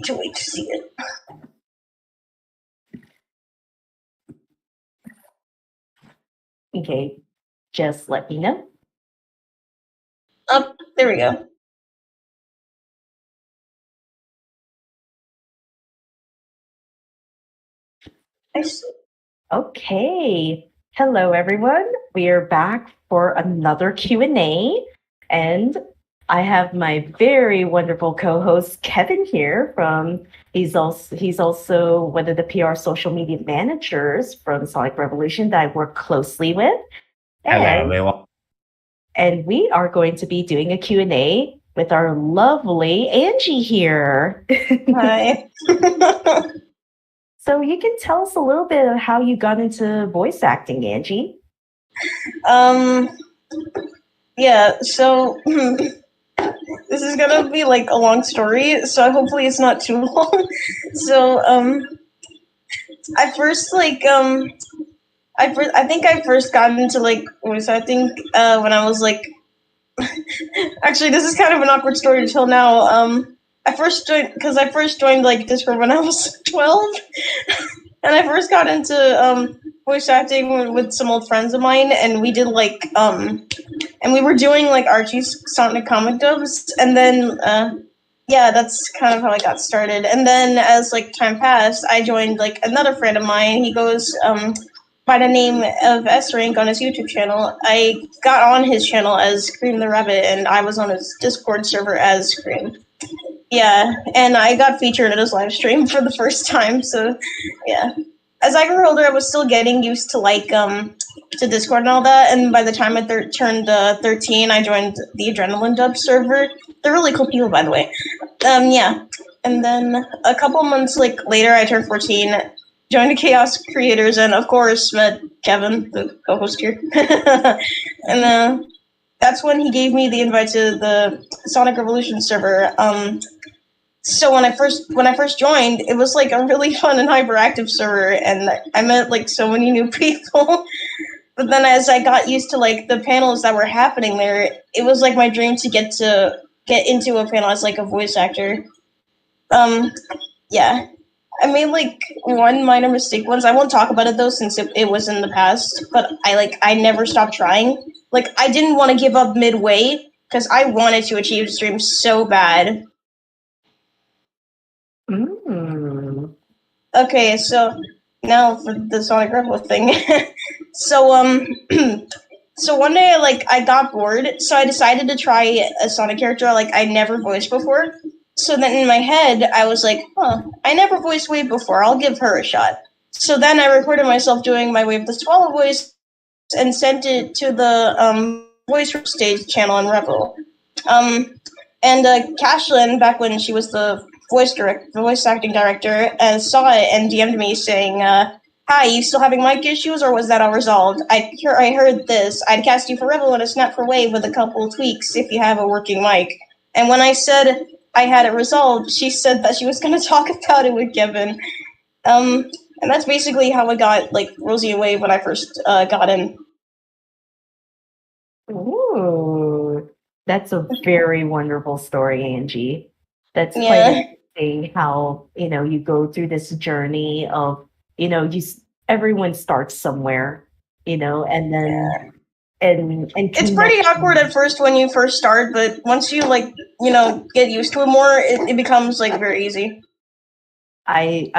Can't wait to see it. Okay, just let me know. Oh, there we go. I see. Okay. Hello, everyone. We are back for another Q&A, and I have my very wonderful co-host Kevin here he's also one of the PR social media managers from Sonic Revolution that I work closely with. Hello, everyone. And we are going to be doing a Q&A with our lovely Angie here. Hi. So you can tell us a little bit of how you got into voice acting, Angie. Yeah, so this is gonna be like a long story, so hopefully it's not too long. So, I first like I think I first got into like voice acting when I was like actually this is kind of an awkward story to tell now. I first joined like Discord when I was 12. And I first got into voice acting with some old friends of mine, and we did like and we were doing like Archie's Sonic comic dubs, and then yeah, that's kind of how I got started. And then as like time passed, I joined like another friend of mine. He goes by the name of S-Rank on his YouTube channel. I got on his channel as Scream the Rabbit, and I was on his Discord server as Scream. Yeah, and I got featured in his live stream for the first time, so yeah. As I grew older, I was still getting used to like to Discord and all that, and by the time I turned 13, I joined the Adrenaline Dub server. They're really cool people, by the way. Yeah. And then a couple months like later, I turned 14, joined the Chaos Creators, and of course met Kevin, the co-host here. And that's when he gave me the invite to the Sonic Revolution server. So when I first joined, it was like a really fun and hyperactive server, and I met like so many new people. But then as I got used to like the panels that were happening there, it was like my dream to get into a panel as like a voice actor. Yeah. I made like one minor mistake once. I won't talk about it though, since it was in the past. But I never stopped trying. Like I didn't want to give up midway because I wanted to achieve this dream so bad. Okay, so now for the Sonic Rebel thing. So so one day I got bored, so I decided to try a Sonic character I never voiced before. So then in my head, I was like, I never voiced Wave before, I'll give her a shot. So then I recorded myself doing my Wave the Swallow voice and sent it to the voice stage channel in Rebel. And Cashlyn, back when she was the voice acting director, saw it and DM'd me saying, hi, you still having mic issues, or was that all resolved? I heard this. I'd cast you for Rebel and a snap for Wave with a couple tweaks if you have a working mic. And when I said I had it resolved, she said that she was going to talk about it with Kevin. And that's basically how I got Rosie and Wave when I first got in. Ooh, that's a very wonderful story, Angie. That's quite interesting how, you go through this journey of, everyone starts somewhere, and then, and it's pretty awkward at first when you first start, but once you get used to it more, it becomes very easy. I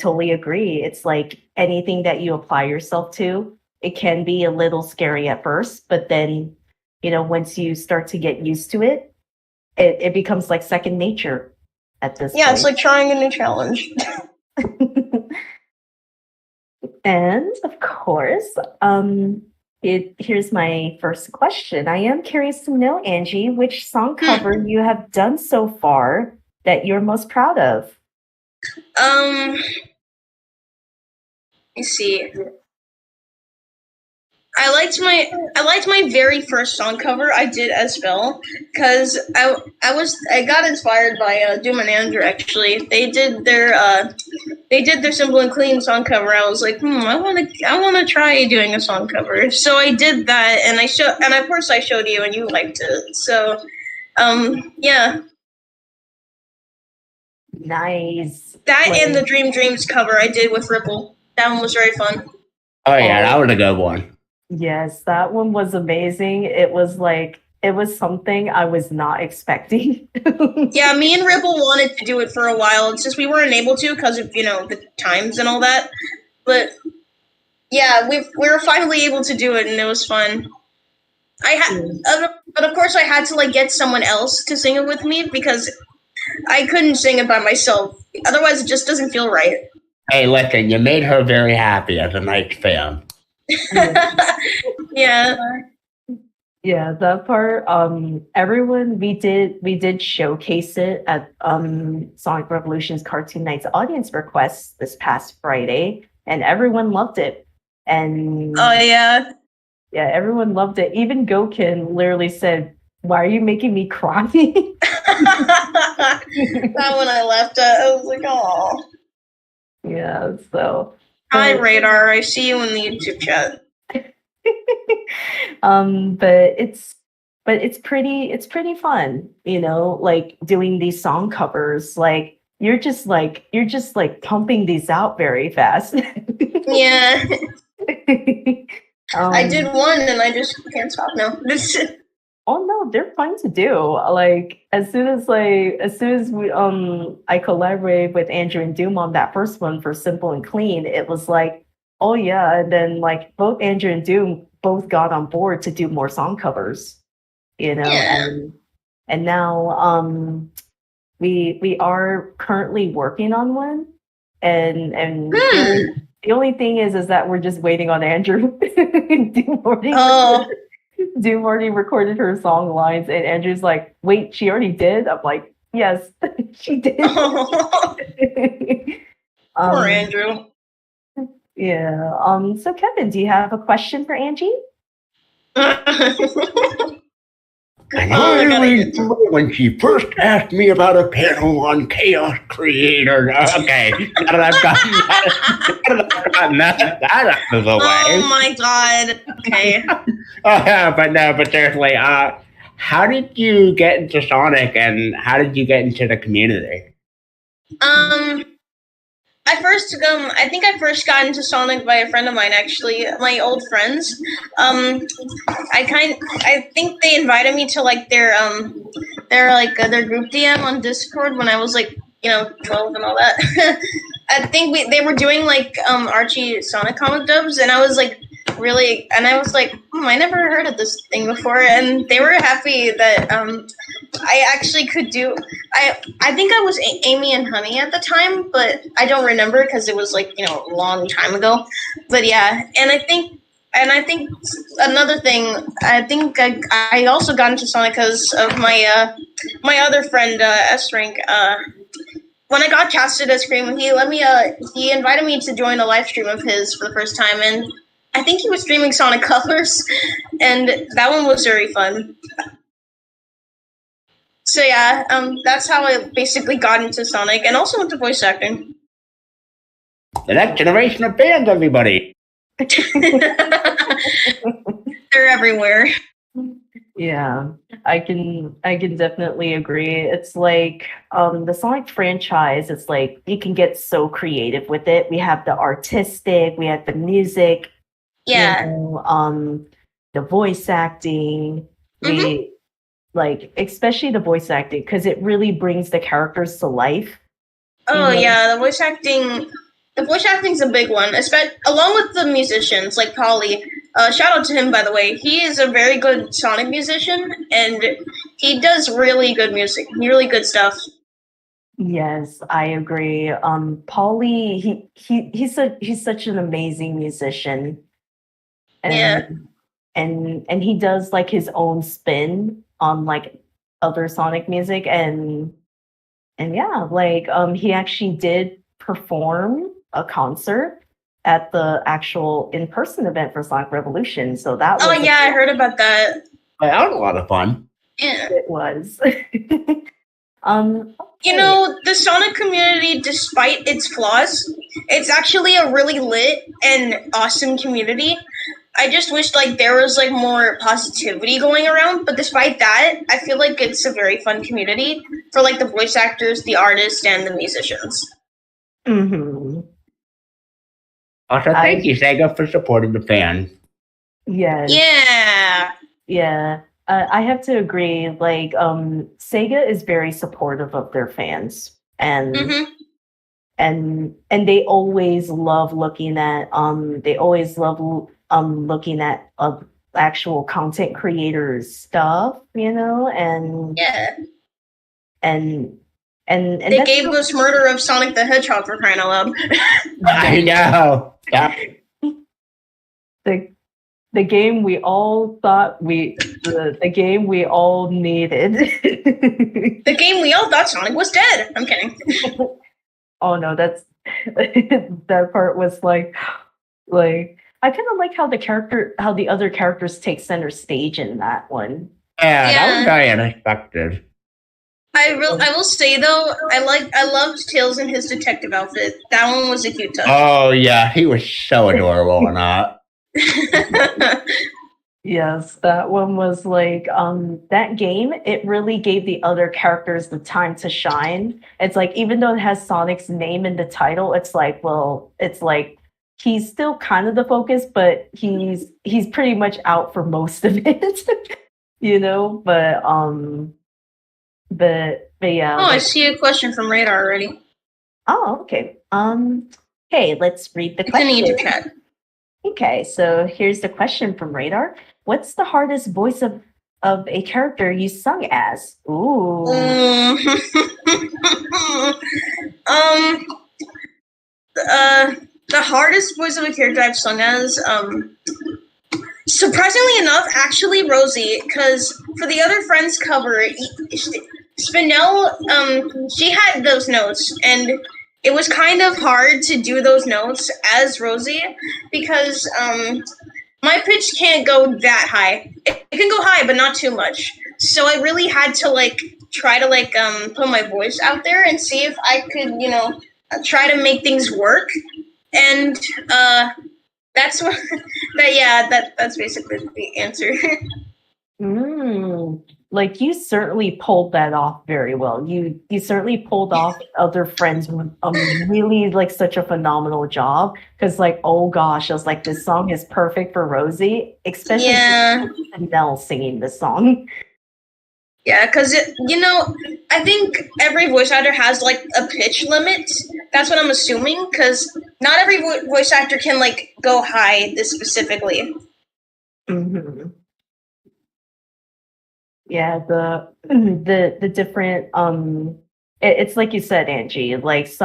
totally agree. It's like anything that you apply yourself to, it can be a little scary at first, but then, once you start to get used to it, it becomes like second nature at this point. Yeah, it's like trying a new challenge. And of course, here's my first question. I am curious to know, Angie, which song cover you have done so far that you're most proud of? Let's see. I liked my very first song cover I did as Belle, because I got inspired by Doom and Andrew. Actually, they did their Simple and Clean song cover. I was like, I want to try doing a song cover. So I did that, and of course I showed you, and you liked it. So, yeah. Nice. That Like, and the Dream Dreams cover I did with Ripple. That one was very fun. Oh yeah, that was a good one. yes, that one was amazing. It was something I was not expecting. Yeah, me and Ripple wanted to do it for a while. It's just we weren't able to because of, the times and all that. But yeah, we were finally able to do it, and it was fun. But of course I had to like get someone else to sing it with me because I couldn't sing it by myself. Otherwise, it just doesn't feel right. Hey, listen, you made her very happy as a nice fan. Yeah. Yeah, that part. Everyone, we did showcase it at Sonic Revolution's Cartoon Nights audience request this past Friday, and everyone loved it. And Oh yeah. yeah, everyone loved it. Even Gokin literally said, "Why are you making me cry?" That when I left, I was like, "Oh." Yeah. So. Hi, Radar. I see you in the YouTube chat. But it's pretty fun, like doing these song covers. Like you're just like pumping these out very fast. Yeah. I did one and I just can't stop now. Oh no, they're fun to do. Like as soon as we I collaborated with Andrew and Doom on that first one for Simple and Clean, it was like, oh yeah, and then like both Andrew and Doom both got on board to do more song covers, Yeah. and now we are currently working on one, and the only thing is that we're just waiting on Andrew. Doom already recorded her song lines, and Andrew's like, "Wait, she already did?" I'm like, "Yes, she did." Poor Andrew. Yeah. So Kevin, do you have a question for Angie? I know when she first asked me about a panel on Chaos Creator. Okay, now that I've gotten that out of the way. Oh my god. Okay. But seriously, how did you get into Sonic, and how did you get into the community? I think I first got into Sonic by a friend of mine, actually, my old friends. I think they invited me to like their group DM on Discord when I was like 12 and all that. I think they were doing like Archie Sonic comic dubs, and I was like I never heard of this thing before, and they were happy that I actually could do. I think I was Amy and Honey at the time, but I don't remember because it was like a long time ago. But yeah, and I think another thing, I think I also got into Sonic because of my other friend S Rank. When I got casted as Cream, he invited me to join a live stream of his for the first time, and I think he was streaming Sonic Colors, and that one was very fun. So yeah, that's how I basically got into Sonic, and also into voice acting. The next generation of fans, everybody. They're everywhere. Yeah, I can definitely agree. It's like the Sonic franchise, it's like you can get so creative with it. We have the artistic, we have the music, Yeah. The voice acting. We like especially the voice acting because it really brings the characters to life. Oh yeah, the voice acting. The voice acting's a big one, along with the musicians like Polly. Shout out to him, by the way. He is a very good Sonic musician, and he does really good music, really good stuff. Yes, I agree. Polly, he's such an amazing musician, and and he does like his own spin on like other Sonic music, and yeah, like he actually did perform a concert at the actual in-person event for Sonic Revolution. So that was I heard about that. That was a lot of fun. Yeah. It was. The Sonic community, despite its flaws, it's actually a really lit and awesome community. I just wish like there was like more positivity going around. But despite that, I feel like it's a very fun community for like the voice actors, the artists, and the musicians. Mm-hmm. Also, thank you, Sega, for supporting the fans. Yes. Yeah. Yeah. I have to agree. Like, Sega is very supportive of their fans, and Mm-hmm. and they always love looking at looking at actual content creators stuff, and Yeah. and They that's gave us Murder of Sonic the Hedgehog for crying out loud. I know. Yeah. the game we all thought the game we all needed. The game we all thought Sonic was dead. I'm kidding. Oh no, that's that part was like I kind of like how the other characters take center stage in that one. Yeah, that was Yeah. very unexpected. I will say though, I loved Tails in his detective outfit. That one was a cute touch. Oh yeah, he was so adorable or not. Yes, that one was like that game, it really gave the other characters the time to shine. It's like even though it has Sonic's name in the title, it's like, well, it's like he's still kind of the focus, but he's pretty much out for most of it. But yeah. Oh, I see a question from Radar already. Oh, okay. Hey, let's read the It's in the question. YouTube chat. Okay, so here's the question from Radar. What's the hardest voice of a character you sung as? Ooh. The hardest voice of a character I've sung as, surprisingly enough, actually Rosie, because for the other Friends cover, Spinell, she had those notes, and it was kind of hard to do those notes as Rosie, because my pitch can't go that high. It can go high, but not too much. So I really had to try to put my voice out there and see if I could, try to make things work. And that's what. That's basically the answer. Like you certainly pulled that off very well. You certainly pulled off other friends really like such a phenomenal job. Because oh gosh, I was like, this song is perfect for Rosie, especially Nell singing this song. Yeah, because I think every voice actor has a pitch limit. That's what I'm assuming, because not every voice actor can go high this specifically. Mm-hmm. Yeah, the different it's like you said, Angie, there's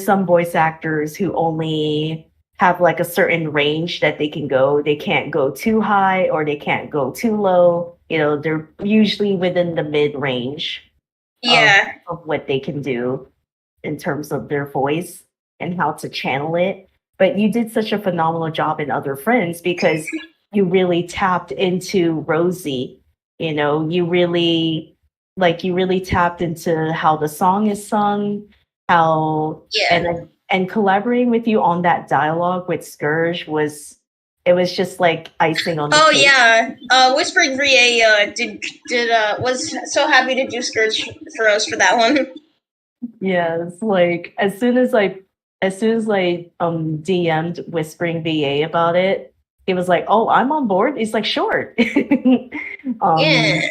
some voice actors who only have a certain range that they can go. They can't go too high or they can't go too low. They're usually within the mid range of what they can do in terms of their voice and how to channel it. But you did such a phenomenal job in Other Friends because you really tapped into Rosie. You really tapped into how the song is sung, and collaborating with you on that dialogue with Scourge was just like icing on the cake. Oh yeah, Whispering VA was so happy to do Scourge for us for that one. Yes, as soon as I DM'd Whispering VA about it, he was like, "Oh, I'm on board." He's like, "Sure." Yeah.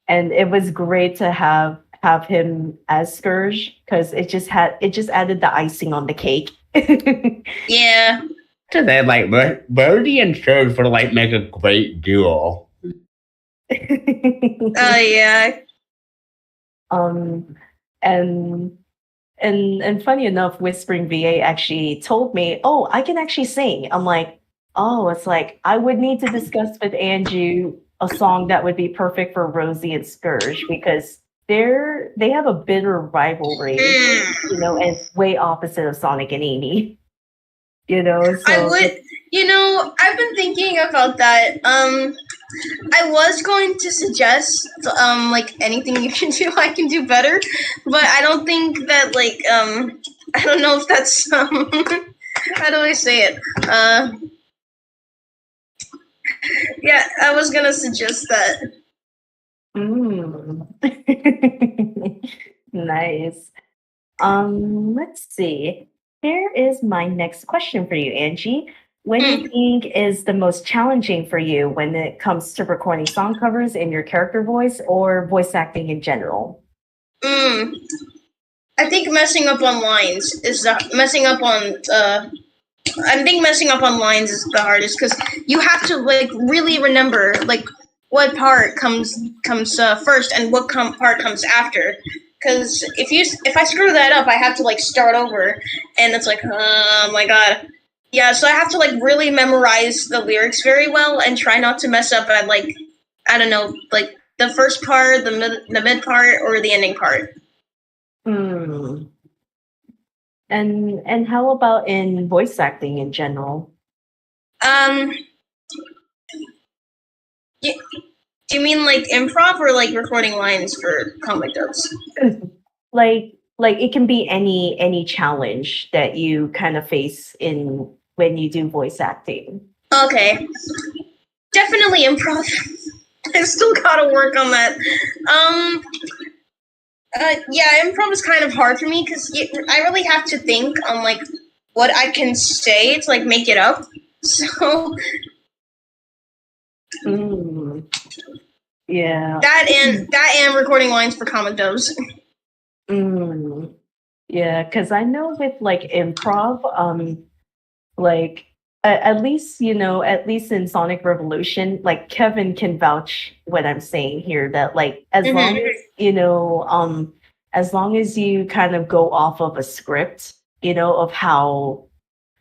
And it was great to have him as Scourge because it just added the icing on the cake. Yeah. So then, Birdie and Scourge would make a great duo. Oh yeah. And funny enough, Whispering VA actually told me, "Oh, I can actually sing." I'm like, "Oh, it's like I would need to discuss with Angie a song that would be perfect for Rosie and Scourge because they have a bitter rivalry, and way opposite of Sonic and Amy." So I would, I've been thinking about that. I was going to suggest, anything you can do, I can do better, but I don't think that, I don't know if that's, how do I say it? Yeah, I was gonna suggest that. Nice. Let's see. Here is my next question for you, Angie. What do you think is the most challenging for you when it comes to recording song covers in your character voice or voice acting in general? I think messing up on lines is messing up on. I think messing up on lines is the hardest because you have to like really remember like what part comes first and what part comes after. Because if I screw that up, I have to like start over, and it's like, oh my god. Yeah, so I have to like really memorize the lyrics very well and try not to mess up at like, I don't know, like the first part, the mid part, or the ending part. And how about in voice acting in general? Do you mean like improv or like recording lines for comic dubs? Like it can be any challenge that you kind of face in when you do voice acting. Okay. Definitely improv. I still gotta work on that. Yeah, improv is kind of hard for me because I really have to think on like what I can say to like make it up. So yeah, that and recording lines for comic dubs. Yeah, because I know with like improv, like at least at least in Sonic Revolution, like Kevin can vouch what I'm saying here that like as long as as long as you kind of go off of a script, of how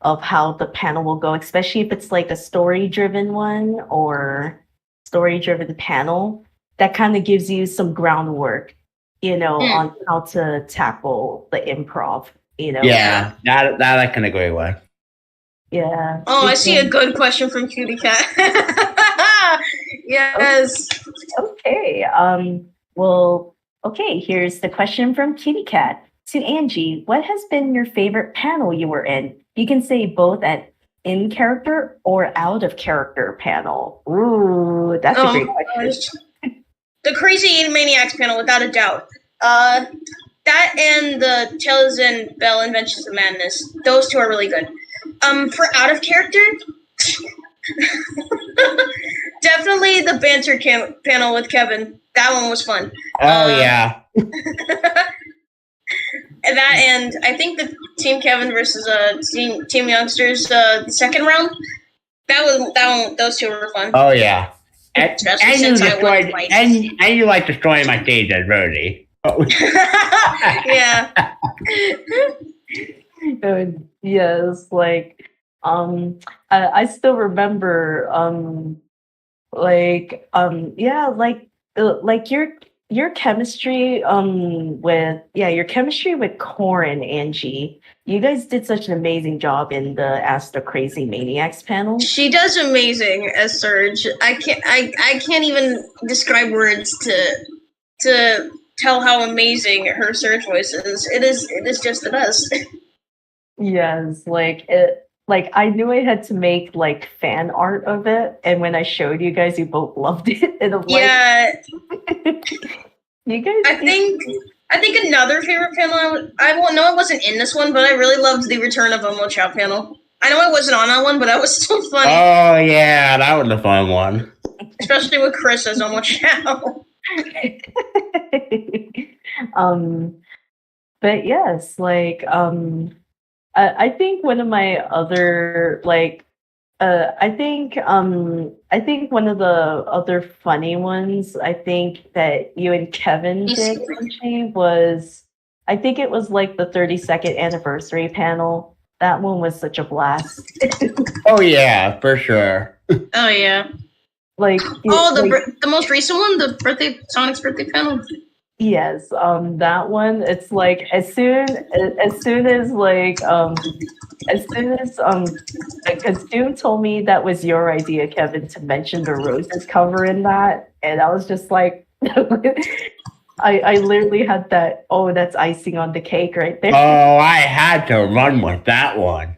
the panel will go, especially if it's like a story driven one or story driven panel, that kind of gives you some groundwork, on how to tackle the improv, Yeah, that I can agree with. Yeah. Oh, I see a good question from Cutie Cat. Yes. Okay. Well, okay, here's the question from Kitty Cat. To Angie, what has been your favorite panel you were in? You can say both an in character or out of character panel. Ooh, that's a great question. The Crazy Maniacs panel, without a doubt. That and the Tales and Bell Inventions of Madness. Those two are really good. For out of character, definitely the banter panel with Kevin. That one was fun. Oh yeah. And that, and I think the Team Kevin versus Team Youngsters, the second round. Those two were fun. Oh yeah. And you like destroying my stage as Rhodey. Oh. Yeah. Yes, like I still remember your chemistry with Corin, Angie. You guys did such an amazing job in the Ask the Crazy Maniacs panel. She does amazing as Surge. I can't even describe words to tell how amazing her Surge voice is. It is just the best. Yes, like I knew I had to make like fan art of it, and when I showed you guys, you both loved it. And I'm like, yeah, you guys. I think another favorite panel. I won't know it wasn't in this one, but I really loved the Return of Omo Chow panel. I know I wasn't on that one, but that was still funny. Oh yeah, that was a fun one. Especially with Chris as Omo Chow. But yes, like I think one of my other I think one of the other funny ones I think that you and Kevin did was I think it was like the 32nd anniversary panel. That one was such a blast. Oh yeah, for sure. Oh yeah. The most recent one, the Sonic's birthday panel. Yes, that one. It's like as soon as because Doom told me that was your idea, Kevin, to mention the Roses cover in that, and I was just like, I literally had that. Oh, that's icing on the cake right there. Oh, I had to run with that one.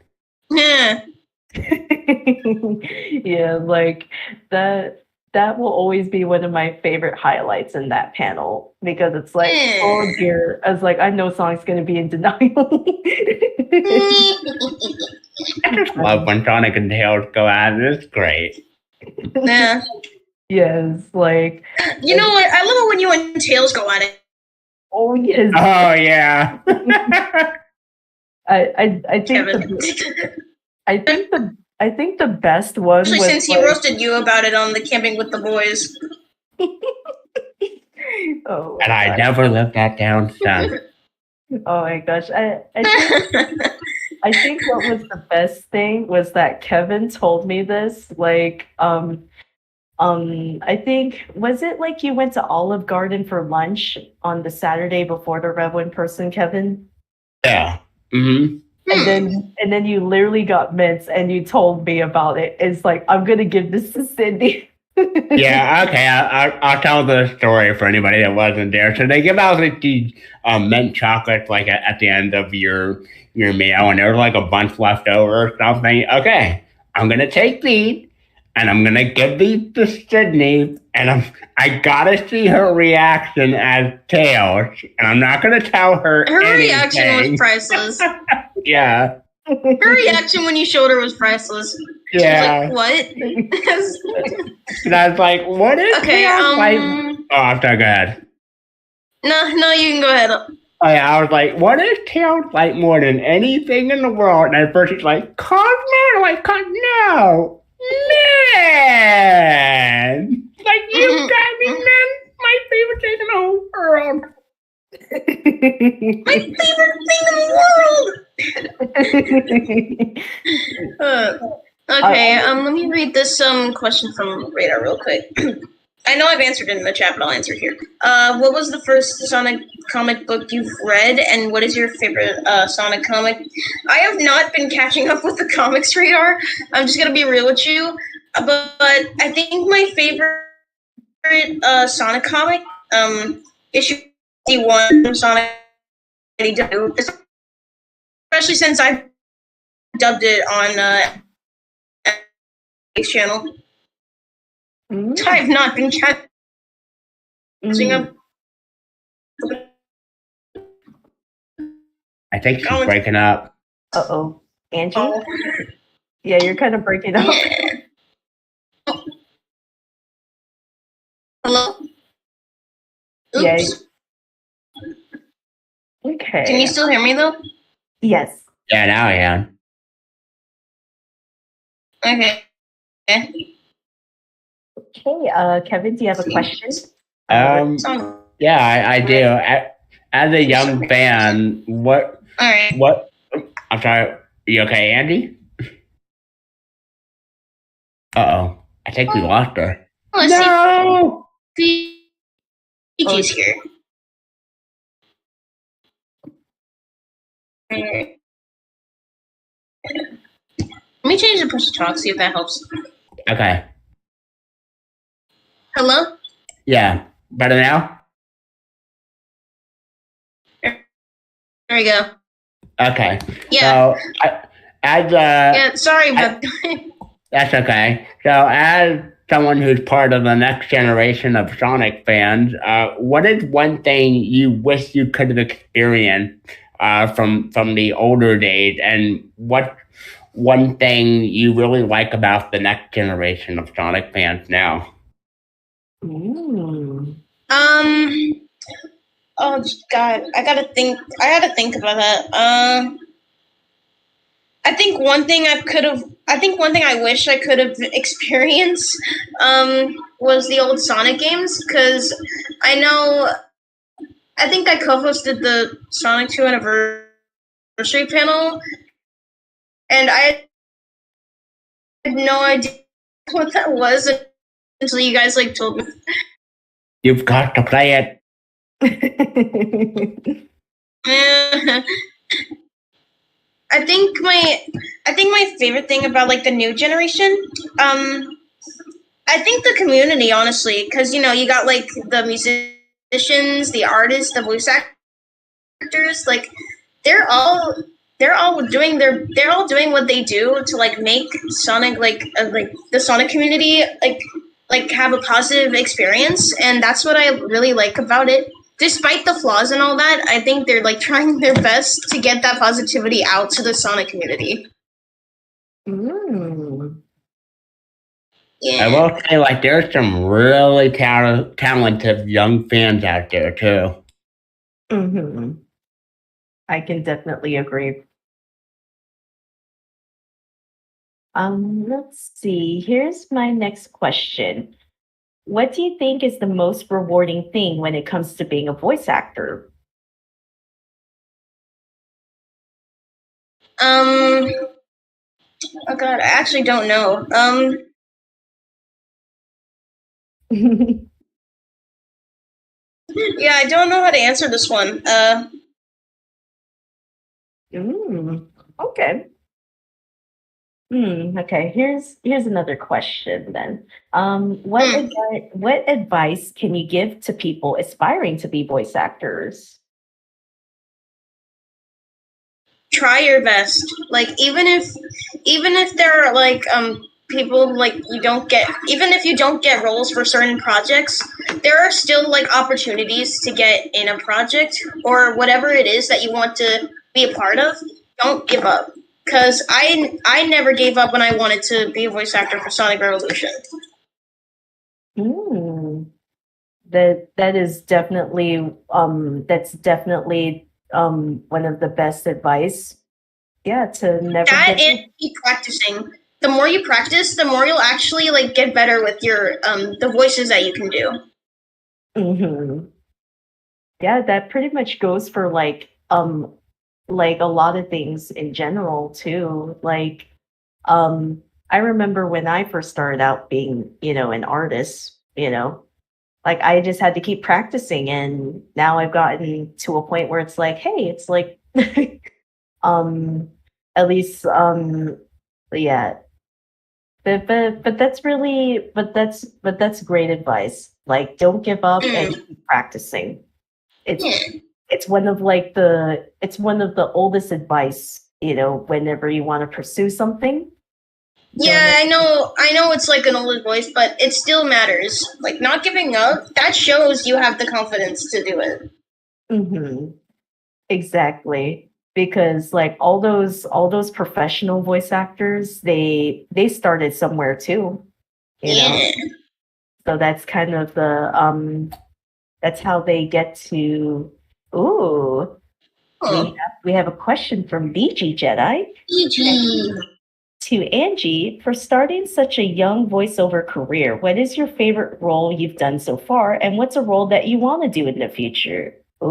Yeah. Yeah, like that will always be one of my favorite highlights in that panel because it's like, oh dear, I was like, I know Sonic's gonna be in denial. I just love when Sonic and Tails go at it. It's great. Yeah. Yes, like You know what? I love it when you and Tails go at it. oh yes. Oh yeah. I think Kevin. I think the best one Especially was since he roasted you about it on the Camping with the Boys. Oh, And I never lived that down, son. oh my gosh. I think what was the best thing was that Kevin told me this. Like, I think was it like you went to Olive Garden for lunch on the Saturday before the Rev in person, Kevin? Yeah. Mm-hmm. And then you literally got mints and you told me about it. It's like I'm gonna give this to Cindy. Yeah, okay. I'll tell the story for anybody that wasn't there. So they give out like these mint chocolates like at the end of your meal, and there's like a bunch left over or something. Okay, I'm gonna take these and I'm gonna give these to Sydney, and I gotta see her reaction as Tails, and I'm not gonna tell her. Her anything. reaction was priceless. Yeah. Her reaction when you showed her was priceless. Yeah. She was like, what? And I was like, what is Okay, Tails like? Oh, I'm sorry, go ahead. No, you can go ahead. Oh, yeah, I was like, what is Tails like more than anything in the world? And at first she's like, Cosmo? I'm like, no, man. Like, you got me, man. My favorite thing in the whole world. My favorite thing in the world. Okay, let me read this question from Radar real quick. I know I've answered it in the chat, but I'll answer it here. What was the first Sonic comic book you've read, and what is your favorite Sonic comic? I have not been catching up with the comics, Radar. I'm just gonna be real with you, but I think my favorite Sonic comic, issue 1 Sonic 82, especially since I dubbed it on channel. I have not been catching up. I think she's breaking up. Uh-oh. Angie? Yeah, you're kind of breaking up. Hello? Oops. Yeah. Okay. Can you still hear me though? Yes. Yeah, now I am. Okay. Okay, Kevin, do you have a question? Yeah, I do. As a young fan, what? All right. What? I'm sorry. Are you okay, Andy? Uh-oh. I think we lost her. No! Gigi's here. Let me change the push to talk, see if that helps. Okay. Hello? Yeah. Better now? There we go. Okay. Yeah. So, yeah, sorry, but... That's okay. So, as someone who's part of the next generation of Sonic fans, what is one thing you wish you could have experienced from the older days, and what one thing you really like about the next generation of Sonic fans now? Oh God, I gotta think about that. I think one thing I wish I could have experienced was the old Sonic games, because I think I co-hosted the Sonic 2 anniversary panel, and I had no idea what that was until you guys told me. You've got to play it. I think my favorite thing about the new generation, I think the community, honestly, because you got the musicians, the artists, the voice actors, they're all they're all doing what they do to like make Sonic like the Sonic community like have a positive experience, and that's what I really like about it. Despite the flaws and all that, I think they're like trying their best to get that positivity out to the Sonic community. Yeah. I will say, like, there's some really talented young fans out there too. I can definitely agree. Let's see. Here's my next question. What do you think is the most rewarding thing when it comes to being a voice actor? Oh God, I actually don't know. Yeah, I don't know how to answer this one. Okay. Okay, here's another question then. What advice can you give to people aspiring to be voice actors? Try your best. Like even if there are like people like even if you don't get roles for certain projects, there are still like opportunities to get in a project or whatever it is that you want to be a part of. Don't give up. Because I never gave up when I wanted to be a voice actor for Sonic Revolution. That is definitely one of the best advice. Yeah, to never that and keep practicing. The more you practice, the more you'll actually like get better with your the voices that you can do. Yeah, that pretty much goes for like a lot of things in general too. Like I remember when I first started out being, an artist, like I just had to keep practicing, and now I've gotten to a point where it's like, hey, it's like at least yeah. But that's really that's great advice. Like don't give up and keep practicing. It's one of the oldest advice, whenever you want to pursue something. Yeah, I know it's like an old voice, but it still matters. Like not giving up, that shows you have the confidence to do it. Exactly. Because like all those professional voice actors, they started somewhere too. You know? So that's kind of the that's how they get to we have a question from BG Jedi. To Angie, for starting such a young voiceover career, what is your favorite role you've done so far, and what's a role that you want to do in the future? I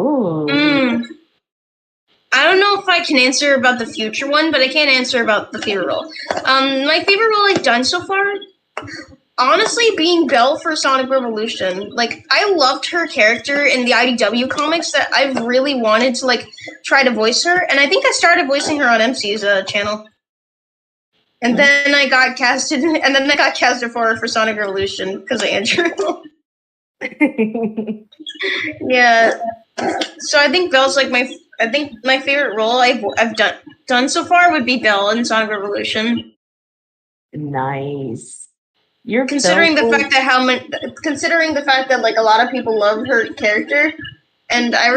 don't know if I can answer about the future one, but I can answer about the favorite role. My favorite role I've done so far, honestly, being Belle for Sonic Revolution. Like, I loved her character in the IDW comics that I've really wanted to, like, try to voice her. And I think I started voicing her on MC's channel. And then I got casted, for Sonic Revolution because of Andrew. Yeah. So I think Belle's like my favorite role I've done so far would be Belle in Sonic Revolution. Nice. Considering the fact that like a lot of people love her character, and I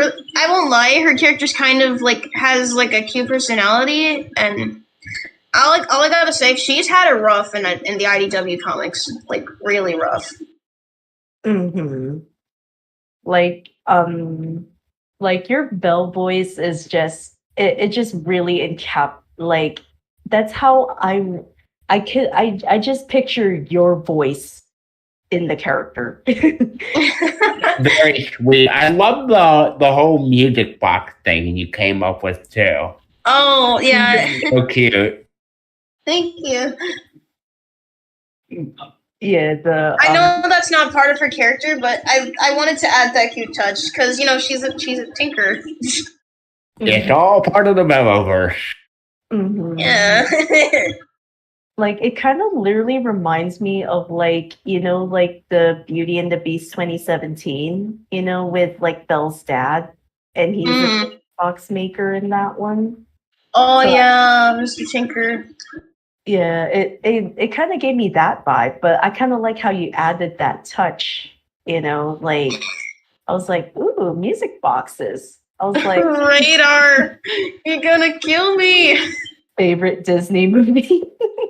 won't lie, her character's kind of like has like a cute personality, and all I gotta say, she's had it rough in the IDW comics, like really rough. Like your Belle voice is just it just really like that's how I just picture your voice in the character. Very sweet. I love the whole music box thing you came up with too. Oh yeah. So cute. Thank you. Yeah, I know that's not part of her character, but I wanted to add that cute touch because she's a tinker. It's all part of the Belloverse. Yeah. Like it kind of literally reminds me of like like the Beauty and the Beast 2017, with like Belle's dad, and he's a box maker in that one. Oh So yeah, Mr. Tinker. yeah, it kind of gave me that vibe, but I kind of like how you added that touch, like I was like, ooh, music boxes. I was like, Radar, you're gonna kill me. favorite Disney movie.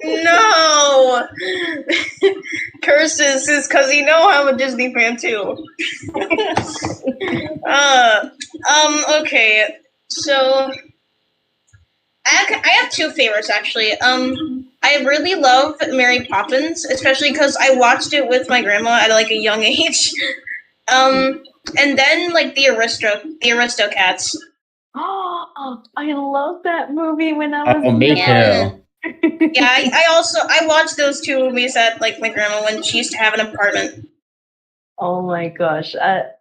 No. Curses is because I'm a Disney fan too. Okay. So I have two favorites actually. I really love Mary Poppins, especially because I watched it with my grandma at like a young age. And then like the Aristocats. Oh, I love that movie when I was Oh, me Yeah. too. Yeah, I watched those two movies at like my grandma when she used to have an apartment. Oh my gosh. I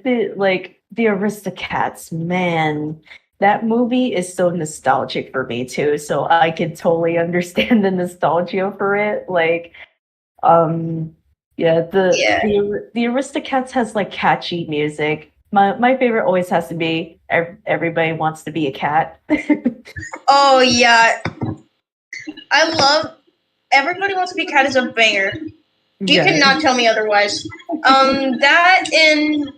think like the Aristocats, man, that movie is so nostalgic for me too. So I can totally understand the nostalgia for it. Like, yeah, Yeah. the Aristocats has like catchy music. My favorite always has to be Everybody Wants to Be a Cat. Oh yeah, I love Everybody Wants to Be a Cat is a banger. You Yeah. cannot tell me otherwise. That and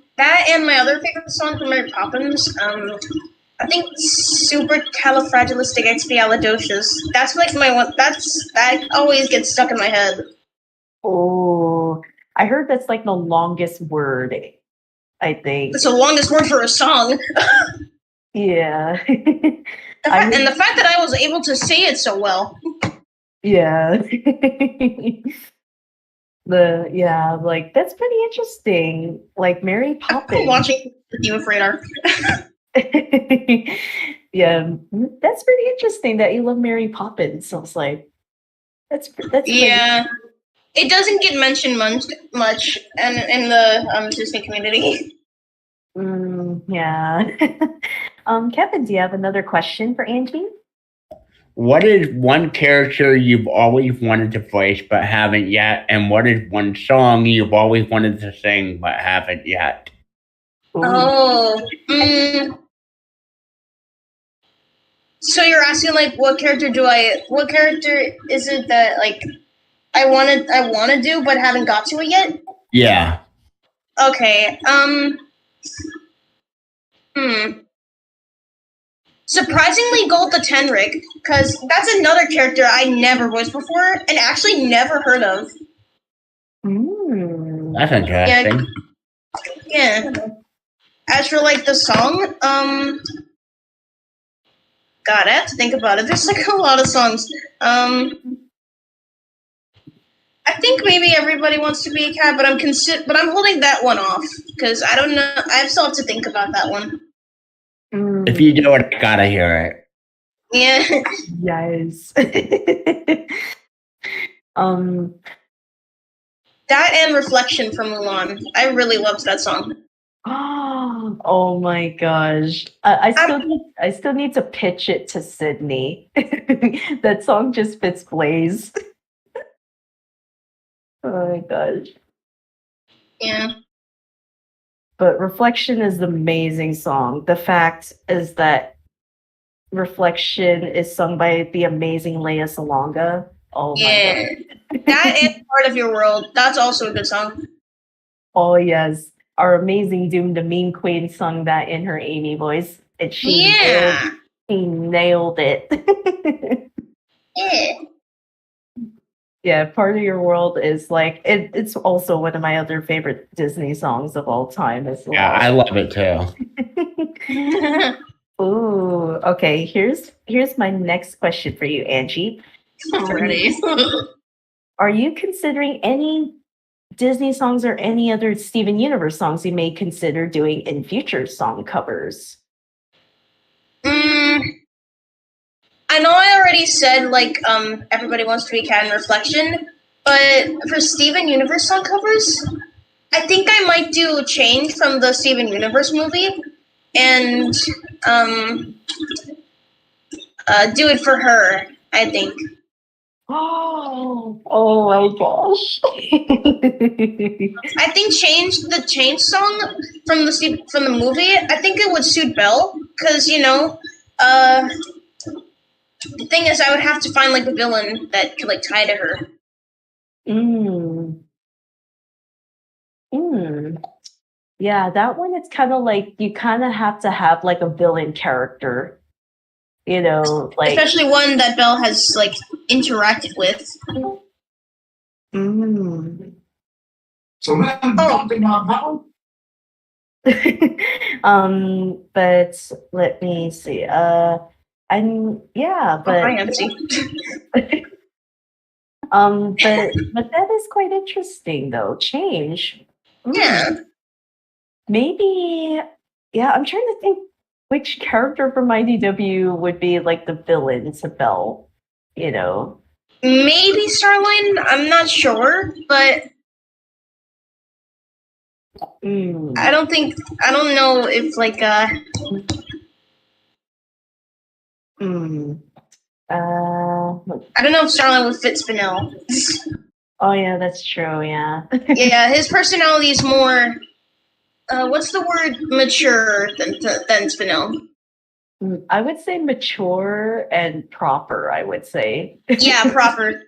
my other favorite song from Mary Poppins. I think Supercalifragilisticexpialidocious. That's like my one. That always gets stuck in my head. Oh, I heard that's like the longest word, I think. It's the longest word for a song. Yeah. And the fact that I was able to say it so well. Yeah. Like that's pretty interesting. Like Mary I'm Poppins. watching Demon Radar. Yeah, that's pretty interesting that you love Mary Poppins. So I was like, that's Yeah. It doesn't get mentioned much in the Disney community. Yeah. Kevin, do you have another question for Angie? What is one character you've always wanted to voice but haven't yet? And what is one song you've always wanted to sing but haven't yet? Ooh. Oh. So you're asking like what character is it that like I want to do but haven't got to it yet? Yeah. Okay. Surprisingly, Gold the Tenric, because that's another character I never voiced before and actually never heard of. That's interesting. Yeah. As for like the song, God, I have to think about it. There's like a lot of songs. I think maybe Everybody Wants to Be a Cat, but I'm holding that one off because I don't know. I still have to think about that one. If you do it, I gotta hear it. Yeah. Yes. That and Reflection from Mulan. I really loved that song. Oh my gosh. I still need to pitch it to Sydney. That song just fits Blaze. Oh my gosh. Yeah. But Reflection is an amazing song. The fact is that Reflection is sung by the amazing Lea Salonga. Oh my god. That and Part of Your World. That's also a good song. Oh yes. Our amazing Doom the Meme Queen sung that in her Amy voice. And she nailed it. Yeah. Yeah, Part of Your World is like it's also one of my other favorite Disney songs of all time as well. Yeah, I love it too. Ooh, okay. Here's my next question for you, Angie. Already. Are you considering any Disney songs or any other Steven Universe songs you may consider doing in future song covers? I know I already said like Everybody Wants to Be a Cat and Reflection, but for Steven Universe song covers, I think I might do Change from the Steven Universe movie and do it for her, I think. Oh my gosh. I think the Change song from the movie, I think it would suit Belle because The thing is, I would have to find like a villain that could like tie to her. Yeah, that one, it's kind of like you kind of have to have like a villain character, you know, like especially one that Belle has like interacted with. So then, jumping on Belle. But let me see. And yeah, but Hi, Nancy. but that is quite interesting though. Change. Yeah. Maybe, yeah, I'm trying to think which character from IDW would be like the villain to Belle, you know. Maybe Starline, I'm not sure, but I don't know if like I don't know if Starline would fit Spinel. Oh yeah, that's true, yeah. Yeah, his personality is more what's the word, mature than Spinel. I would say mature and proper, I would say. Yeah, proper.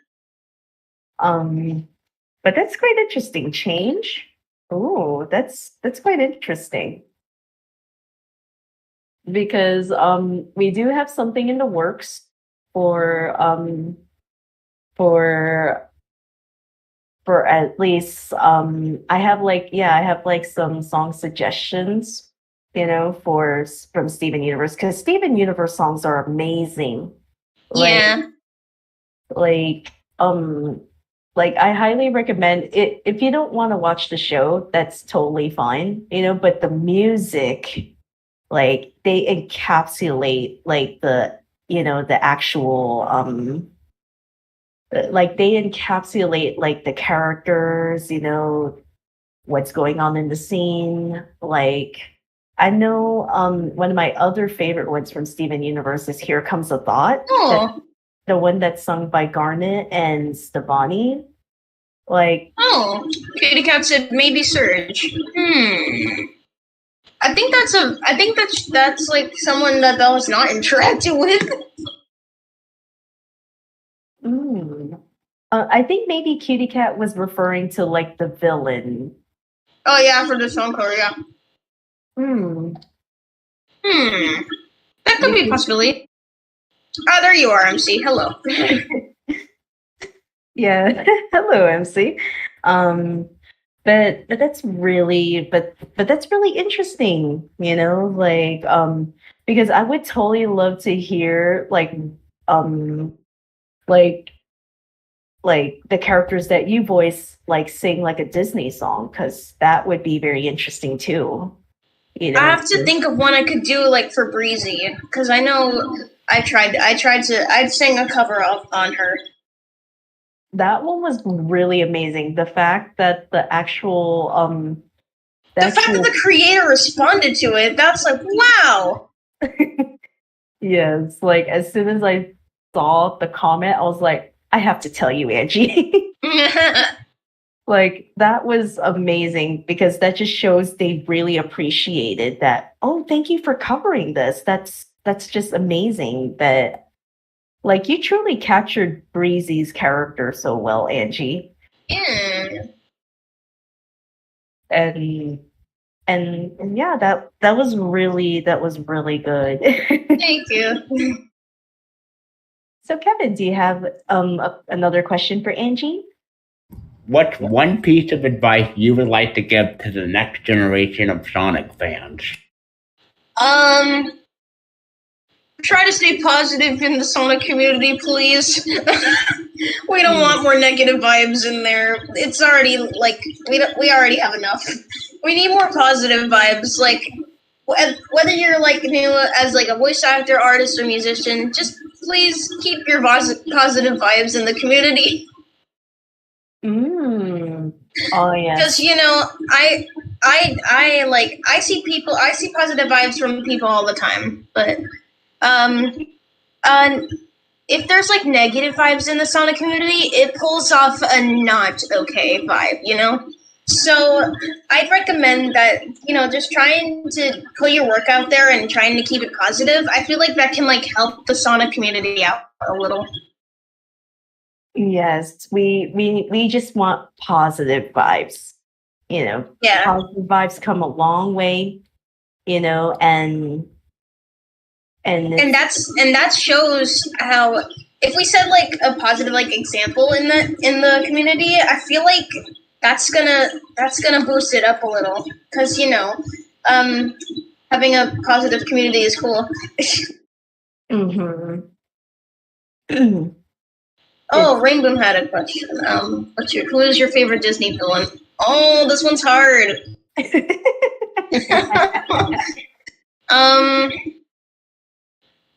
But that's quite interesting. Change. Oh, that's quite interesting. Because we do have something in the works for at least I have like some song suggestions, you know, from Steven Universe, because Steven Universe songs are amazing. Yeah. Like I highly recommend it. If you don't want to watch the show, that's totally fine, you know, but the music, like they encapsulate like the, you know, the actual like they encapsulate like the characters, you know, what's going on in the scene. Like I know one of my other favorite ones from Steven Universe is Here Comes a Thought. Oh. The one that's sung by Garnet and Stevani. Like, oh, Kitty Cat said maybe Surge. I think that's like someone that Belle has not interacted with. I think maybe Kitty Cat was referring to like the villain. Oh yeah, for the song cover, yeah. That could be a possibility. Oh, there you are, MC. Hello. Yeah. Hello, MC. But that's really that's really interesting, you know, like because I would totally love to hear like the characters that you voice like sing like a Disney song, because that would be very interesting too. You know, I have to think of one I could do like for Breezy, because I know I'd sing a cover on her. That one was really amazing. The fact that the actual fact that the creator responded to it, that's like, wow. Yes, like as soon as I saw the comment, I was like, I have to tell you, Angie. Like that was amazing, because that just shows they really appreciated that. Oh, thank you for covering this. That's just amazing that like you truly captured Breezy's character so well, Angie. Yeah. And yeah, that was really good. Thank you. So Kevin, do you have another question for Angie? What's one piece of advice you would like to give to the next generation of Sonic fans? Try to stay positive in the Sonic community, please. We don't want more negative vibes in there. It's already like we already have enough. We need more positive vibes. Like whether you're like new as like a voice actor, artist, or musician, just please keep your positive vibes in the community. Oh yeah. Because you know, I see positive vibes from people all the time, but if there's like negative vibes in the Sonic community, it pulls off a not okay vibe, you know. So I'd recommend that, just trying to put your work out there and trying to keep it positive. I feel like that can like help the Sonic community out a little. Yes, we just want positive vibes. Yeah. Positive vibes come a long way, and And that shows how, if we set like a positive like example in the community, I feel like that's gonna boost it up a little, because having a positive community is cool. mm-hmm. Oh, Rainbow had a question. Who is your favorite Disney villain? Oh, this one's hard.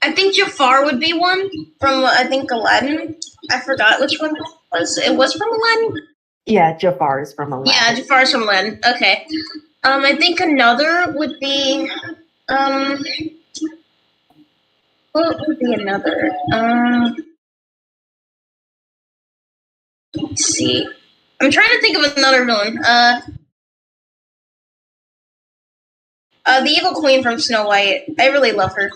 I think Jafar would be one from, I think, Aladdin. I forgot which one it was. It was from Aladdin? Yeah, Jafar is from Aladdin. Yeah, Jafar is from Aladdin. Okay. I think another would be, what would be another? Let's see. I'm trying to think of another villain. The evil queen from Snow White. I really love her.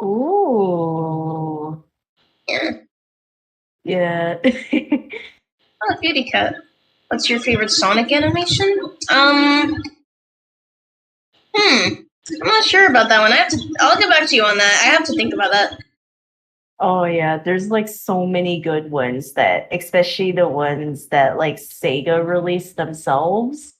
Ooh. Yeah. Yeah. Oh, Beauty Cat. What's your favorite Sonic animation? I'm not sure about that one. I'll get back to you on that. I have to think about that. Oh yeah, there's like so many good ones, that especially the ones that like Sega released themselves.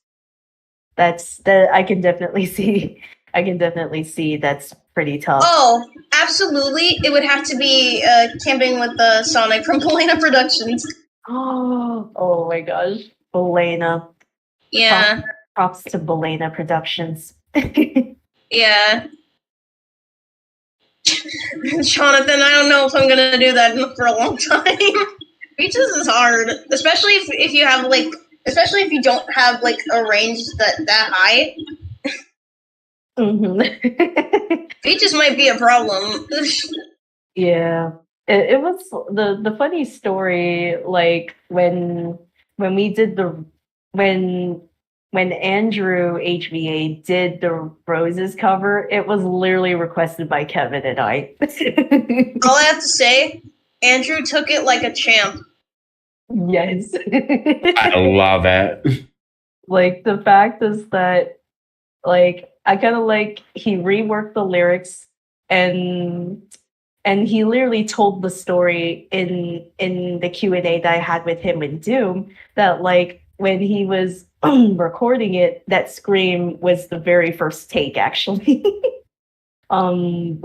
That I can definitely see. That's pretty tough. Oh, absolutely. It would have to be Camping with the Sonic from Polina Productions. Oh my gosh. Belena. Yeah. Props to Belena Productions. Yeah. Jonathan, I don't know if I'm gonna do that for a long time. Beaches is hard, especially if you have like, especially if you don't have like a range that high. Mm-hmm. Beaches might be a problem. Yeah, it was the funny story. Like when we did when Andrew HVA did the Roses cover, it was literally requested by Kevin and I. All I have to say, Andrew took it like a champ. Yes. I love it. Like, the fact is that, like, I kind of like, he reworked the lyrics, and he literally told the story in the Q&A that I had with him in Doom, that like when he was recording it, that scream was the very first take, actually. When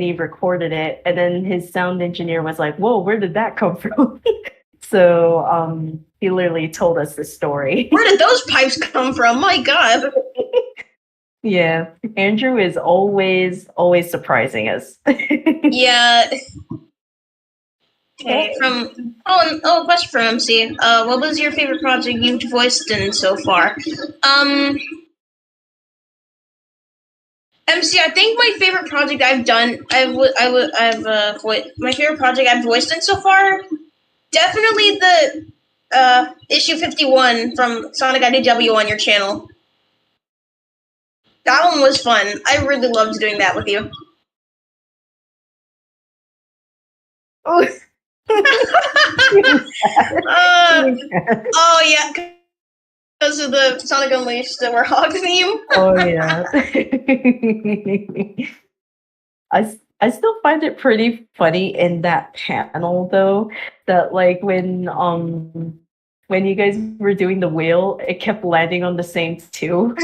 he recorded it, and then his sound engineer was like, "Whoa, where did that come from?" So he literally told us the story. Where did those pipes come from? My God. Yeah, Andrew is always surprising us. Yeah. Okay. A question for MC. What was your favorite project you've voiced in so far? MC, I think my favorite project I've done, my favorite project I've voiced in so far, definitely the issue 51 from Sonic IDW on your channel. That one was fun. I really loved doing that with you. Oh. Oh yeah, because of the Sonic Unleashed Warhawk theme. Oh yeah. I still find it pretty funny in that panel, though, that like when you guys were doing the wheel, it kept landing on the same two.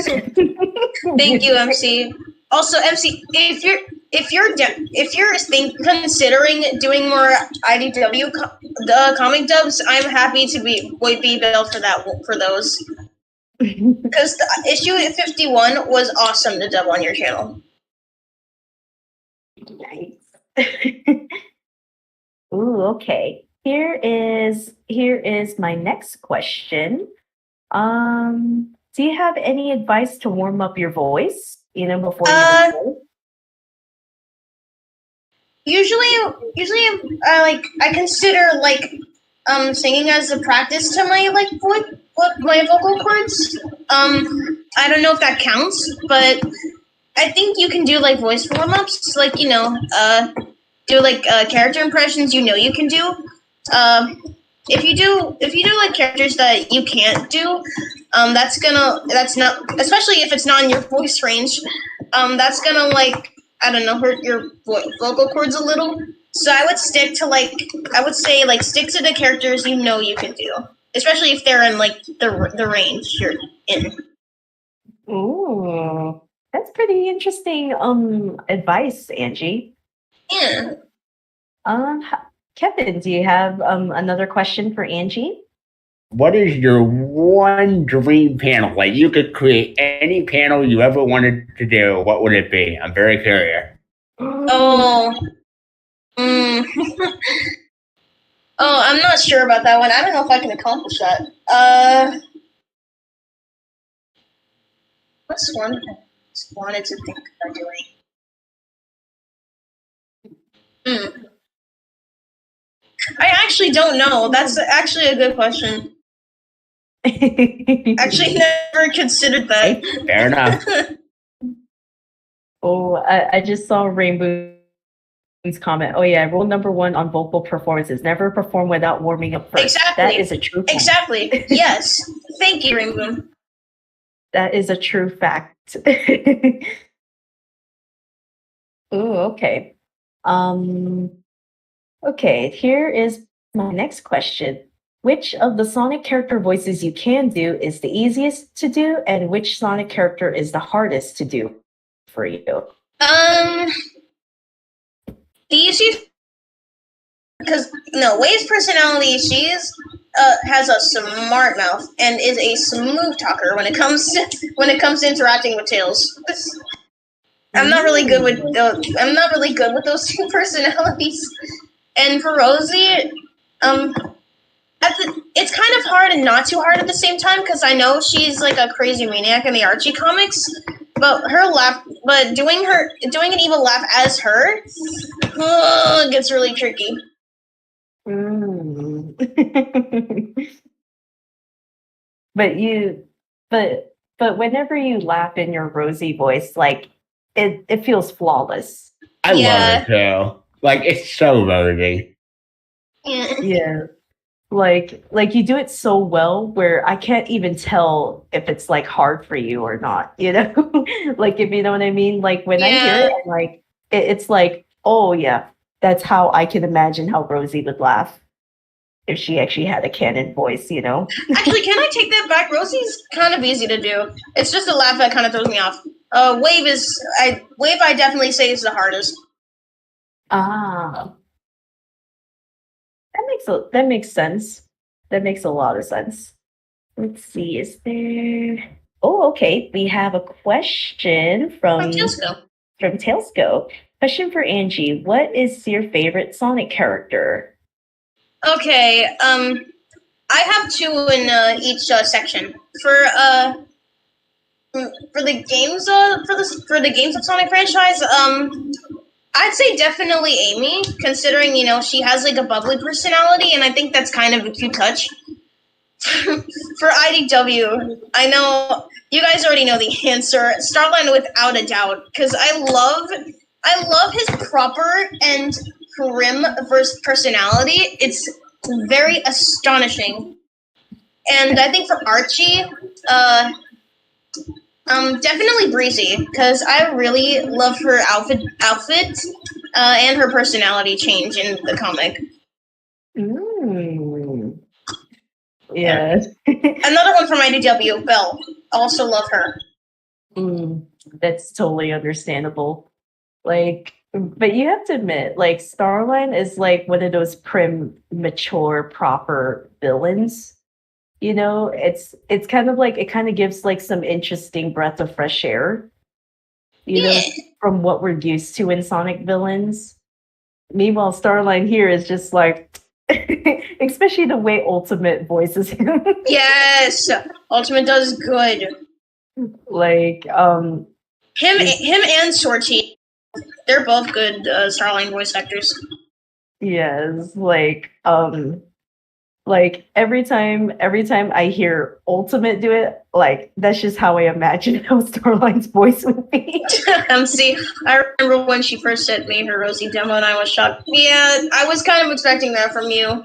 Thank you, MC. Also, MC, if you're considering doing more IDW comic dubs, I'm happy to be billed for those. Because the issue 51 was awesome to dub on your channel. Nice. Ooh, okay. Here is my next question. Do you have any advice to warm up your voice, before you record? Usually, I consider like singing as a practice to my my vocal cords. I don't know if that counts, but I think you can do like voice warm ups, like do like character impressions. You can do. If you do like characters that you can't do, that's not, especially if it's not in your voice range. That's gonna like, I don't know, hurt your vocal cords a little. So I would stick to stick to the characters you can do, especially if they're in like the range you're in. Ooh, that's pretty interesting advice, Angie. Yeah. Kevin, do you have another question for Angie? What is your one dream panel? Like, you could create any panel you ever wanted to do. What would it be? I'm very curious. Oh. Oh, I'm not sure about that one. I don't know if I can accomplish that. What's one I wanted to think about doing? I actually don't know. That's actually a good question. Actually, never considered that. Fair enough. Oh, I just saw Rainbow's comment. Oh yeah, rule number 1 on vocal performances: never perform without warming up first. Exactly. That is a true fact. Exactly. Yes. Thank you, Rainbow. That is a true fact. Oh, okay. Okay, here is my next question. Which of the Sonic character voices you can do is the easiest to do, and which Sonic character is the hardest to do for you? The easiest, because Way's personality, she's has a smart mouth and is a smooth talker when it comes to interacting with Tails. I'm not really good with those two personalities. And for Rosie, it's kind of hard and not too hard at the same time, because I know she's like a crazy maniac in the Archie comics, but doing an evil laugh as her gets really tricky. But whenever you laugh in your Rosie voice, like it feels flawless. I love it too. Like, it's so Rosie. Yeah. Like you do it so well where I can't even tell if it's like hard for you or not, like, if you know what I mean. Like, when I hear it, I'm like, it's like, oh yeah, that's how I can imagine how Rosie would laugh if she actually had a canon voice. Actually, can I take that back? Rosie's kind of easy to do. It's just a laugh that kind of throws me off. Wave I definitely say is the hardest. That makes sense. That makes a lot of sense. Let's see, is there... Oh, okay. We have a question from Tailsco. Question for Angie. What is your favorite Sonic character? Okay, I have 2 in each section. For the games of Sonic franchise, I'd say definitely Amy, considering, she has like a bubbly personality, and I think that's kind of a cute touch. For IDW, I know you guys already know the answer. Starline, without a doubt, because I love his proper and prim personality. It's very astonishing. And I think for Archie, definitely Breezy, because I really love her outfit, and her personality change in the comic. Yeah. Another one from IDW, Belle. Also love her. That's totally understandable. Like, but you have to admit, like, Starline is like one of those prim, mature, proper villains. It's kind of like, it kind of gives like some interesting breath of fresh air, from what we're used to in Sonic villains. Meanwhile, Starline here is just like, especially the way Ultimate voices him. Yes, Ultimate does good. Like, him and Sortie, they're both good Starline voice actors. Yes, like, Like every time I hear Ultimate do it, like that's just how I imagine how Starline's voice would be. See, I remember when she first sent me her Rosie demo, and I was shocked. Yeah, I was kind of expecting that from you.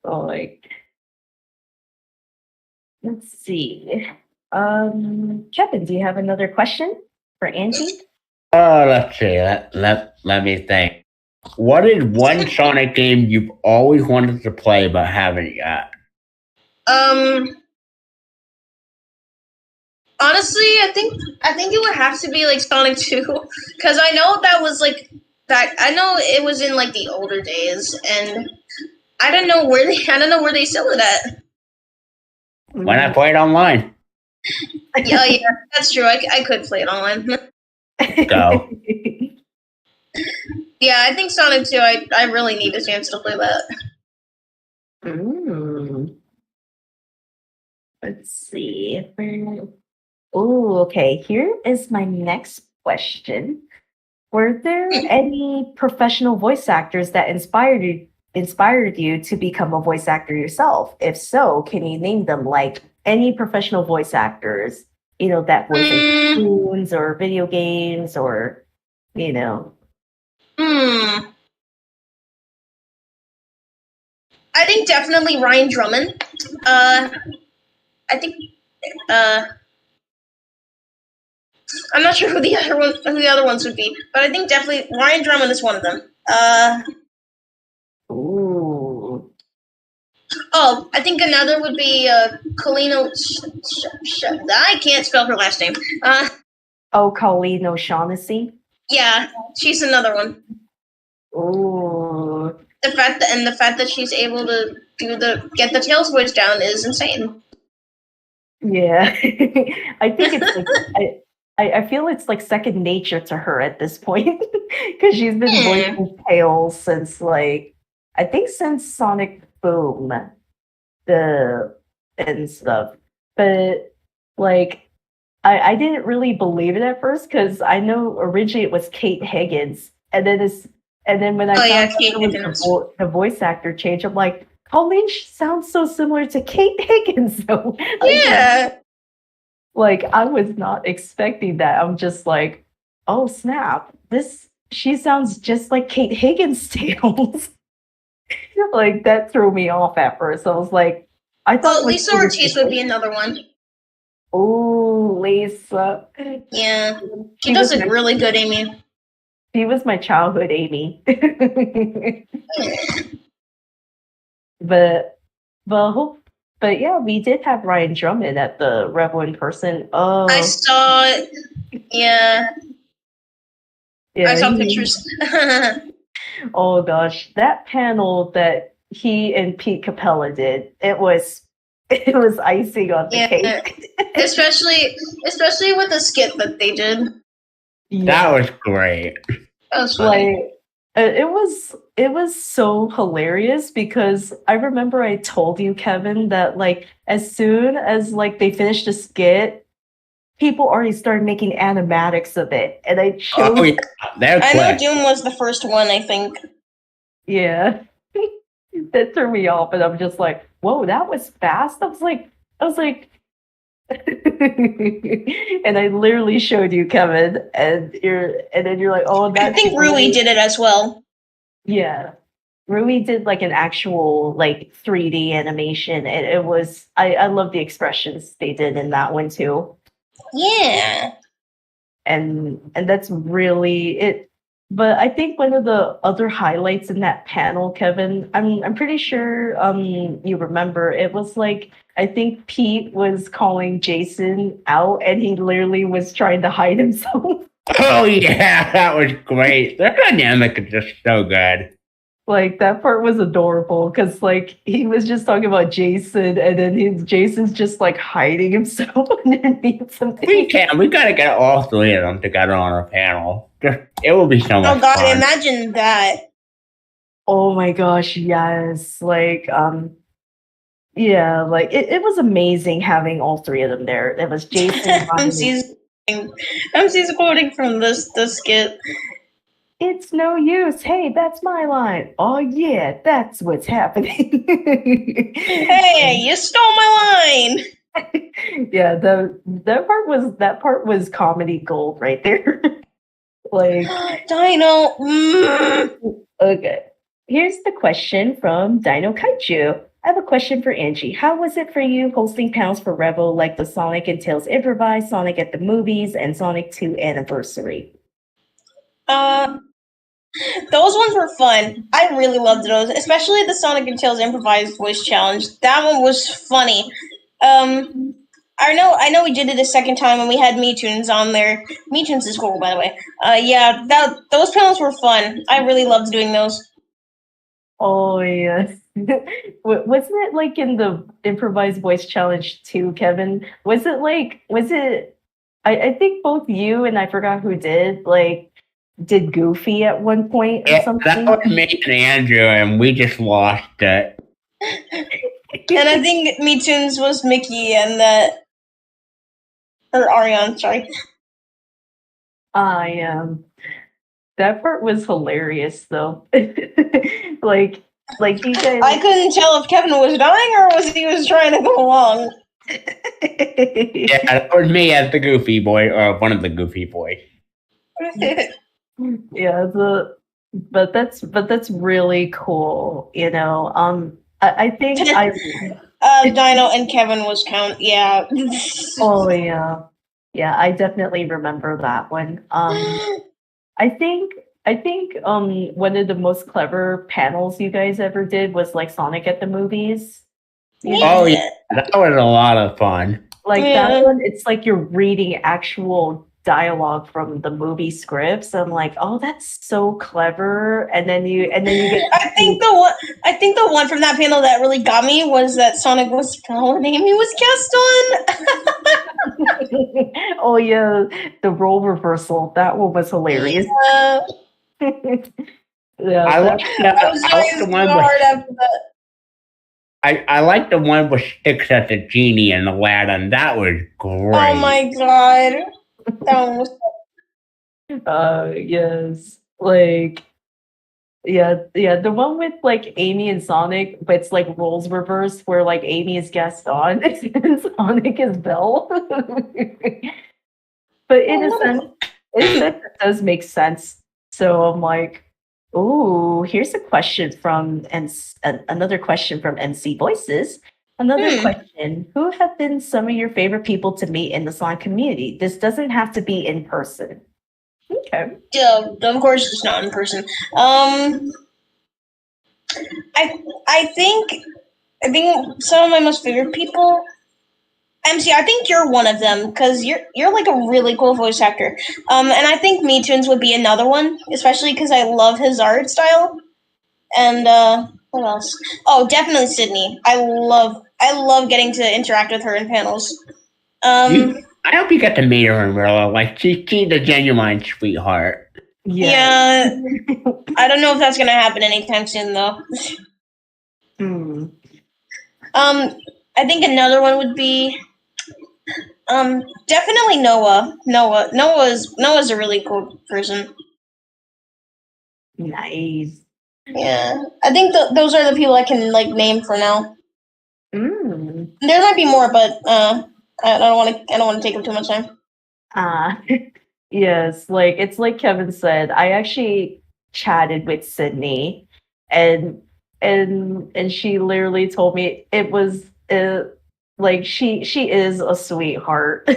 So like, let's see. Kevin, do you have another question for Angie? Let's see. Let me think. What is one Sonic game you've always wanted to play but haven't yet? Honestly, I think it would have to be like Sonic 2, because I know that was like that. I know it was in like the older days, and I don't know where they sell it at. Why not play it online? Yeah, that's true. I could play it online. Go. Yeah, I think Sonic 2. I really need a chance to play that. Let's see. Oh, okay. Here is my next question. Were there any professional voice actors that inspired you to become a voice actor yourself? If so, can you name them? Like any professional voice actors, that voice in cartoons or video games or, I think definitely Ryan Drummond. I think. I'm not sure who the other ones would be, but I think definitely Ryan Drummond is one of them. Ooh. Oh, I think another would be Colleen. I can't spell her last name. Colleen O'Shaughnessy. Yeah, she's another one. Ooh. The fact that she's able to get the Tails voice down is insane. Yeah, I think it's like I feel it's like second nature to her at this point because she's been voicing Tails since I think since Sonic Boom, and stuff. But I didn't really believe it at first because I know originally it was Kate Higgins, and then when I found out the voice actor change, I'm like, Colleen sounds so similar to Kate Higgins, though. Yeah. I was not expecting that. I'm just like, oh snap! She sounds just like Kate Higgins' Tails. That threw me off at first. I was like, I thought Lisa Ortiz would be another one. Oh, Lisa. Yeah, she does a really good Amy. She was my childhood Amy. But yeah, we did have Ryan Drummond at the Revel in person. Oh, I saw it. Yeah. I saw pictures. Oh gosh, that panel that he and Pete Capella did, it was icing on the cake. especially with the skit that they did. Yeah. That was great. That was funny. It was so hilarious because I remember I told you, Kevin, that as soon as they finished the skit, people already started making animatics of it, and I chose. Oh, yeah. I know Doom was the first one, I think. Yeah, that threw me off, and I'm just like, "Whoa, that was fast!" I was like, and I literally showed you, Kevin, and then you're like, "Oh, that." I think Rui did it as well. Yeah, Rui did an actual 3D animation, and it was. I love the expressions they did in that one too. Yeah, and that's really it. But I think one of the other highlights in that panel, Kevin, I'm pretty sure you remember, it was I think Pete was calling Jason out and he literally was trying to hide himself. Oh yeah, that was great. Their dynamic is just so good. That part was adorable because he was just talking about Jason and then Jason's just hiding himself underneath something. We gotta get all three of them together on our panel. It will be so much fun. Oh god, imagine that. Oh my gosh, yes. Yeah, it was amazing having all three of them there. It was Jason. MC's quoting from the skit. It's no use. Hey, that's my line. Oh yeah, that's what's happening. Hey, you stole my line. Yeah, that part was comedy gold right there. Like, Dino. okay. Here's the question from Dino Kaiju. I have a question for Angie. How was it for you hosting panels for Revel like the Sonic and Tails Improvise, Sonic at the Movies, and Sonic 2 Anniversary? Those ones were fun. I really loved those, especially the Sonic and Tails improvised voice challenge. That one was funny. I know we did it a second time and we had MeTunes on there. MeTunes is cool, by the way. Yeah, those panels were fun. I really loved doing those. Oh yes. Wasn't it like in the improvised voice challenge too, Kevin? I think both you and I forgot who did Goofy at one point or something? That was me and Andrew, and we just lost it. And I think MeTunes was Mickey and or Ariane, sorry. That part was hilarious though. like you guys I couldn't tell if Kevin was dying or he was trying to go along. Yeah, that was me as the Goofy boy, or one of the Goofy boys. Yeah, but that's really cool, you know. I think Dino and Kevin was count. Yeah. Oh yeah. Yeah, I definitely remember that one. I think one of the most clever panels you guys ever did was like Sonic at the Movies. Oh yeah, that was a lot of fun. Like that one, it's like you're reading actual dialogue from the movie scripts. I'm like, oh, that's so clever. And then you get. I think the one from that panel that really got me was that Sonic was what name he was cast on. Oh yeah, the role reversal. That one was hilarious. Yeah, I like the one with. I like the one with Sticks as a genie in Aladdin. That was great. Oh my god. That one was yes. Like the one with like Amy and Sonic, but it's like roles reversed where like Amy is Gaston and Sonic is Belle. But in a sense it does make sense. So I'm like, oh, here's a question from another question from NC Voices. Another question. Who have been some of your favorite people to meet in the Sonic community? This doesn't have to be in person. Okay. Yeah, of course it's not in person. I think some of my most favorite people. MC, I think you're one of them because you're like a really cool voice actor. And I think MeTunes would be another one, especially because I love his art style. And what else? Oh, definitely Sydney. I love getting to interact with her in panels. I hope you get to meet her in real life. She's a genuine sweetheart. Yeah. I don't know if that's gonna happen anytime soon though. I think another one would be definitely Noah. Noah's a really cool person. Nice. Yeah, I think those are the people I can like name for now. There might be more, but I don't want to take up too much time. Yes, like it's like Kevin said. I actually chatted with Sydney, and she literally told me it was like she is a sweetheart.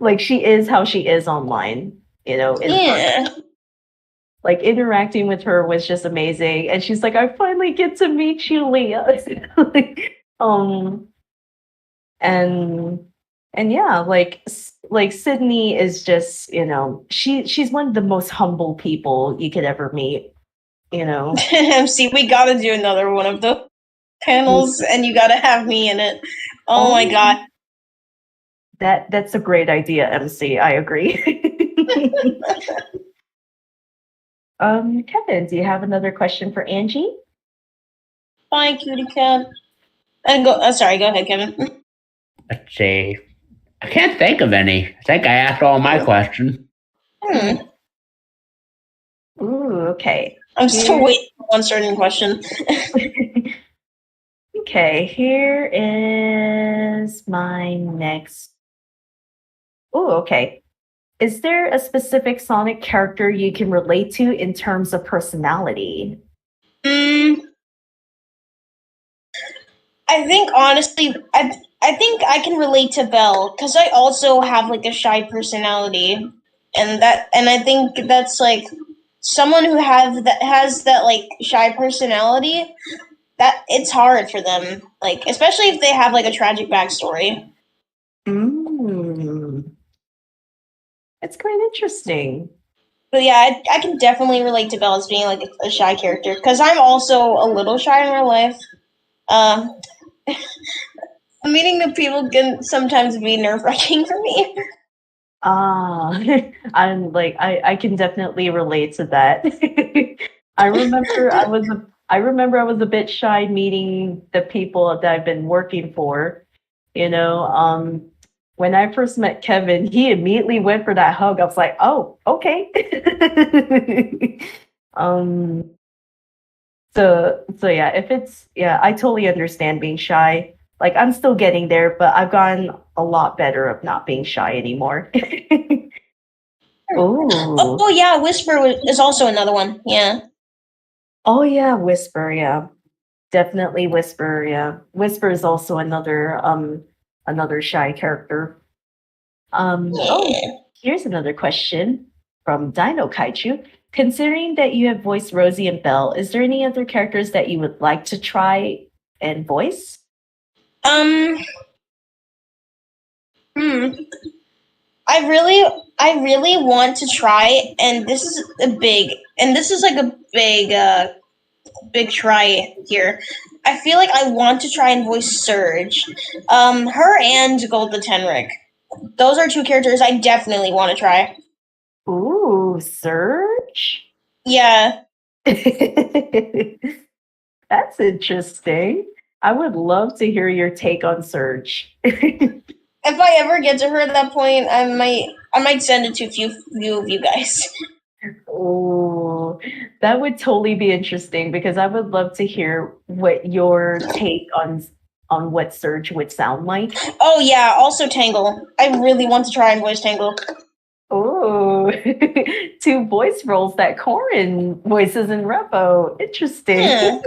Like she is how she is online, you know. Like interacting with her was just amazing, and she's like, "I finally get to meet you, Leah." And yeah, like Sydney is just, you know, she's one of the most humble people you could ever meet, you know. MC, we gotta do another one of the panels, and you gotta have me in it. Oh my god, that's a great idea, MC. I agree. Kevin, do you have another question for Angie? Bye, cutie cat. And go. Sorry, go ahead, Kevin. Let's see. I can't think of any. I think I asked all my questions. Okay. I'm still waiting for one certain question. Okay, here is my next. Oh, okay. Is there a specific Sonic character you can relate to in terms of personality? I think honestly, I think I can relate to Belle because I also have like a shy personality, and I think that's like someone who has that like shy personality. That it's hard for them, like especially if they have like a tragic backstory. That's quite interesting. But yeah, I can definitely relate to Belle as being like a shy character because I'm also a little shy in real life. Um, Meeting new people can sometimes be nerve-wracking for me. I'm like I can definitely relate to that. I remember I was a bit shy meeting the people that I've been working for. You know, when I first met Kevin, he immediately went for that hug. I was like, oh, okay. um so yeah, if it's yeah, I totally understand being shy. Like I'm still getting there, but I've gotten a lot better of not being shy anymore. Oh Oh. yeah, Whisper is also another one. Yeah. Oh yeah, Whisper, yeah. Definitely Whisper, yeah. Whisper is also another shy character. Oh, Yeah. here's another question from Dino Kaiju. Considering that you have voiced Rosie and Belle, is there any other characters that you would like to try and voice? Um. Hmm. I really want to try, and this is like a big try here. I feel like I want to try and voice Surge. Her and Gold the Tenric. Those are two characters I definitely want to try. Ooh, Surge? Yeah. That's interesting. I would love to hear your take on Surge. If I ever get to her at that point, I might send it to a few of you guys. Oh, that would totally be interesting because I would love to hear what your take on what Surge would sound like. Oh yeah, also Tangle. I really want to try and voice Tangle. Oh, two voice roles that Corin voices in Repo. Interesting. Yeah.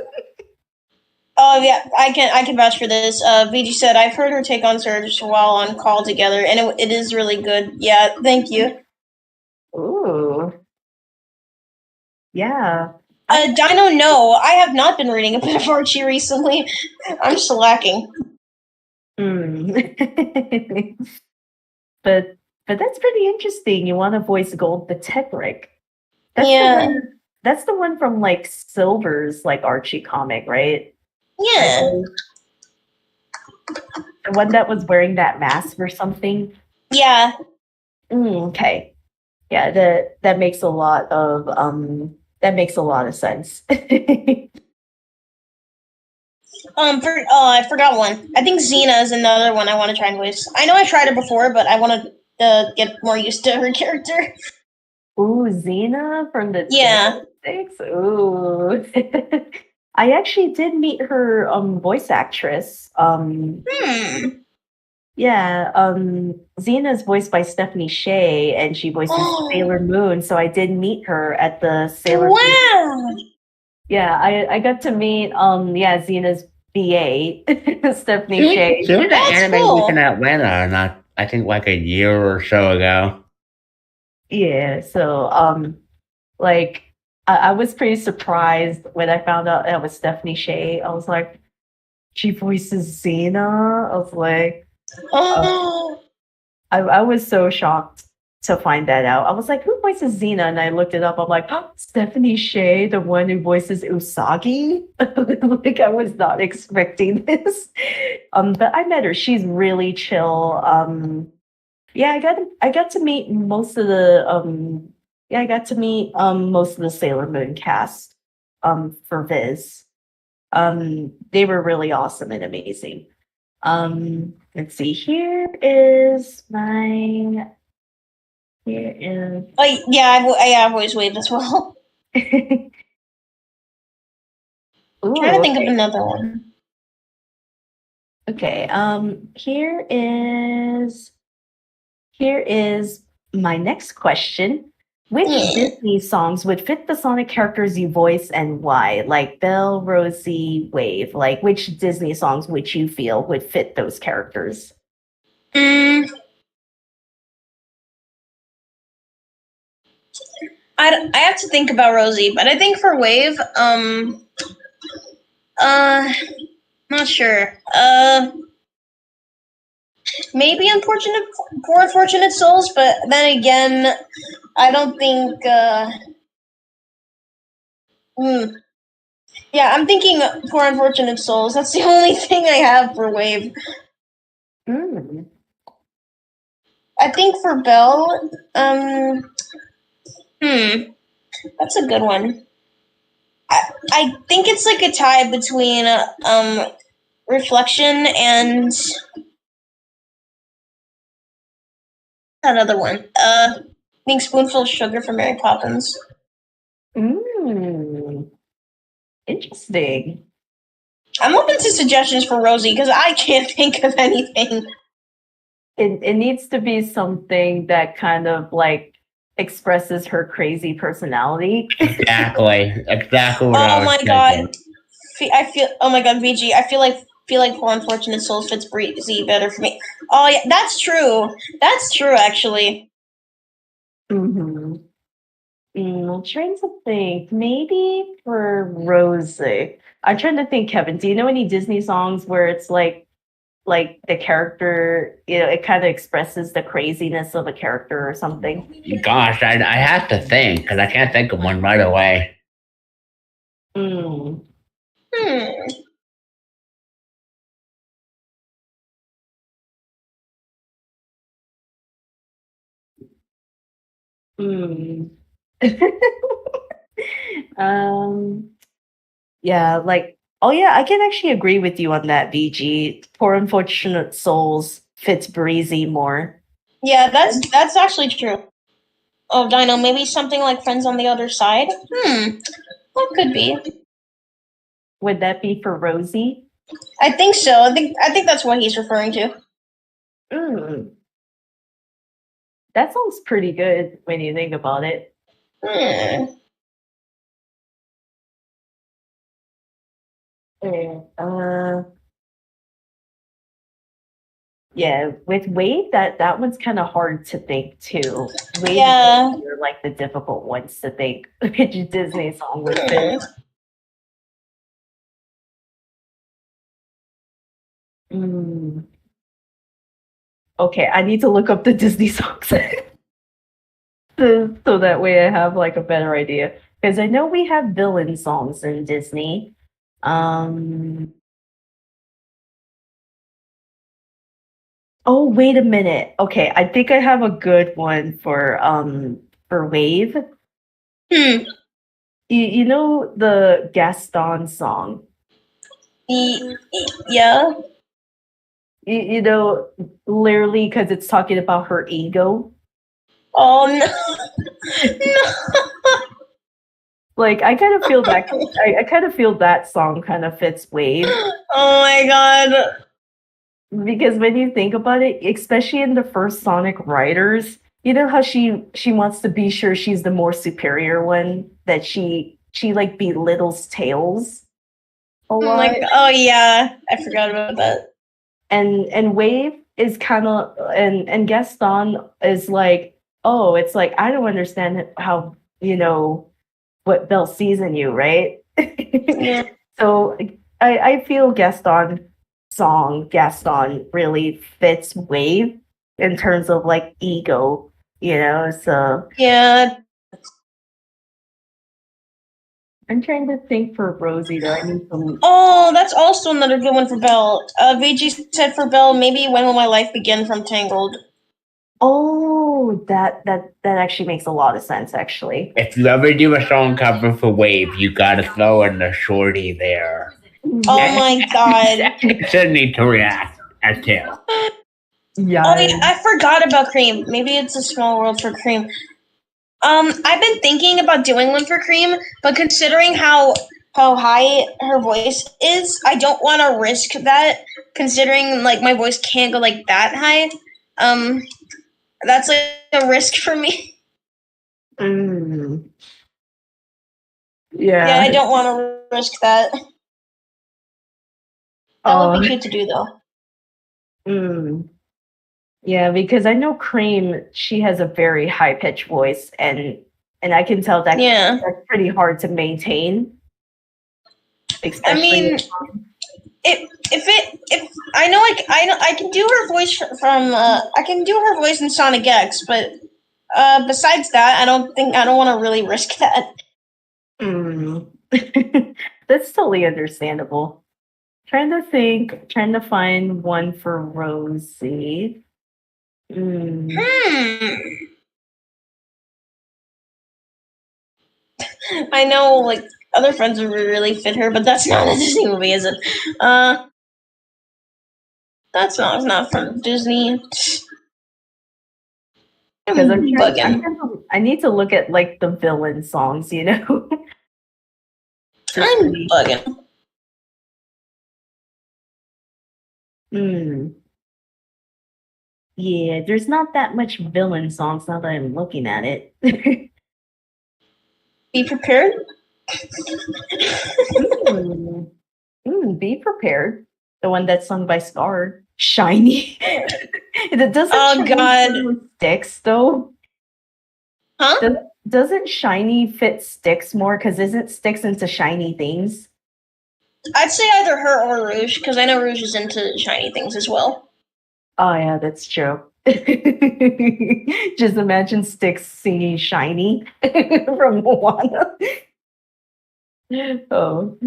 Oh yeah, I can vouch for this. VG said I've heard her take on Surge while on call together, and it is really good. Yeah, thank you. Ooh, yeah. Dino, no, I have not been reading a bit of Archie recently. I'm slacking. Mm. But that's pretty interesting. You want to voice Gold the Tetrick. That's the Yeah, one that's the one from like Silver's like Archie comic, right? I yeah, believe. The one that was wearing that mask or something. yeah. Okay. Yeah, that makes a lot of sense. I forgot one. I think Xena is another one I want to try and voice. I know I tried her before, but I want to get more used to her character. Ooh, Xena from the Yeah. Six. Ooh. I actually did meet her voice actress. Hmm. Yeah, Xena is voiced by Stephanie Sheh and she voices Sailor Moon, so I did meet her at the Sailor Moon. Wow. Yeah, I got to meet yeah, Xena's BA, Stephanie Sheh. She was at That's Anime cool. Week in Atlanta, not I think like a year or so ago. Yeah, so like I was pretty surprised when I found out that was Stephanie Sheh. I was like, she voices Xena. I was like, Oh. I was so shocked to find that out. I was like, who voices Xena? And I looked it up. I'm like, oh, Stephanie Sheh, the one who voices Usagi. Like I was not expecting this. But I met her. She's really chill. Yeah, I got to meet most of the yeah, I got to meet most of the Sailor Moon cast for Viz. They were really awesome and amazing. Let's see. Here is my. Here is. Yeah, I've always waved as well. Ooh, Trying to think okay. of another one. Okay. Here is my next question. Which Disney songs would fit the Sonic characters you voice and why? Like Belle, Rosie, Wave. Like which Disney songs would you feel would fit those characters? I have to think about Rosie, but I think for Wave, not sure. Maybe Poor Unfortunate Souls, but then again, I don't think. Yeah, I'm thinking Poor Unfortunate Souls. That's the only thing I have for Wave. I think for Belle, that's a good one. I think it's like a tie between Reflection and another one. I think Spoonful of Sugar from Mary Poppins. Interesting. I'm open to suggestions for Rosie because I can't think of anything. It needs to be something that kind of like expresses her crazy personality. Exactly. Exactly what I Oh was my thinking. god. I feel. Oh my god, VG. I feel like Poor Unfortunate Souls fits Breezy better for me. Oh yeah, that's true. That's true, actually. I'm trying to think. Maybe for Rosie. I'm trying to think, Kevin. Do you know any Disney songs where it's like the character, it kind of expresses the craziness of a character or something? Gosh, I have to think because I can't think of one right away. Hmm. um. Yeah, oh yeah, I can actually agree with you on that, VG. Poor Unfortunate Souls fits Breezy more. Yeah, that's actually true. Oh, Dino, maybe something like Friends on the Other Side? That could be. Would that be for Rosie? I think so. I think that's what he's referring to. That sounds pretty good when you think about it. Yeah, with Wade, that one's kind of hard to think too. Wade are like the difficult ones to think which Disney song would fit. Okay, I need to look up the Disney songs so that way I have like a better idea. Because I know we have villain songs in Disney. Oh, wait a minute. Okay, I think I have a good one for Wave. You know the Gaston song? Yeah. You know, literally because it's talking about her ego. Oh no. No. Like I kind of feel that I kind of feel that song kind of fits Wave. Oh my god. Because when you think about it, especially in the first Sonic Riders, you know how she wants to be sure she's the more superior one, that she like belittles Tails a lot. Oh yeah, I forgot about that. And Wave is kind of and Gaston is like, oh, it's like I don't understand how what Belle sees in you, right? Yeah. So I feel Gaston really fits Wave in terms of like ego, so yeah. I'm trying to think for Rosie though. I need some. Oh, that's also another good one for Belle. VG said for Belle, maybe When Will My Life Begin from Tangled. Oh, that actually makes a lot of sense, actually. If you ever do a song cover for Wave, you gotta throw in the shorty there. Oh my god. Sydney to react as too. Yeah. Oh yeah, I forgot about Cream. Maybe it's a small world for Cream. I've been thinking about doing one for Cream, but considering how high her voice is, I don't want to risk that. Considering like my voice can't go like that high, that's like a risk for me. Mm. Yeah, Yeah. I don't want to risk that. That would be cute to do, though. Yeah, because I know Cream, she has a very high pitched voice, and I can tell that Yeah. that's pretty hard to maintain. I mean, if I know I can do her voice from I can do her voice in Sonic X, but besides that, I don't want to really risk that. That's totally understandable. Trying to find one for Rosie. I know, like, other friends would really fit her, but that's not a Disney movie, is it? That's not from Disney. Because I need to look at like the villain songs, you know. I'm bugging. Yeah, there's not that much villain songs now that I'm looking at it. Be prepared. Be prepared. The one that's sung by Scar. Shiny. God. Styx though? Huh? Doesn't Shiny fit Styx more? Because isn't Styx into shiny things? I'd say either her or Rouge, because I know Rouge is into shiny things as well. Oh yeah, that's true. Just imagine Styx singing Shiny from Moana. Oh.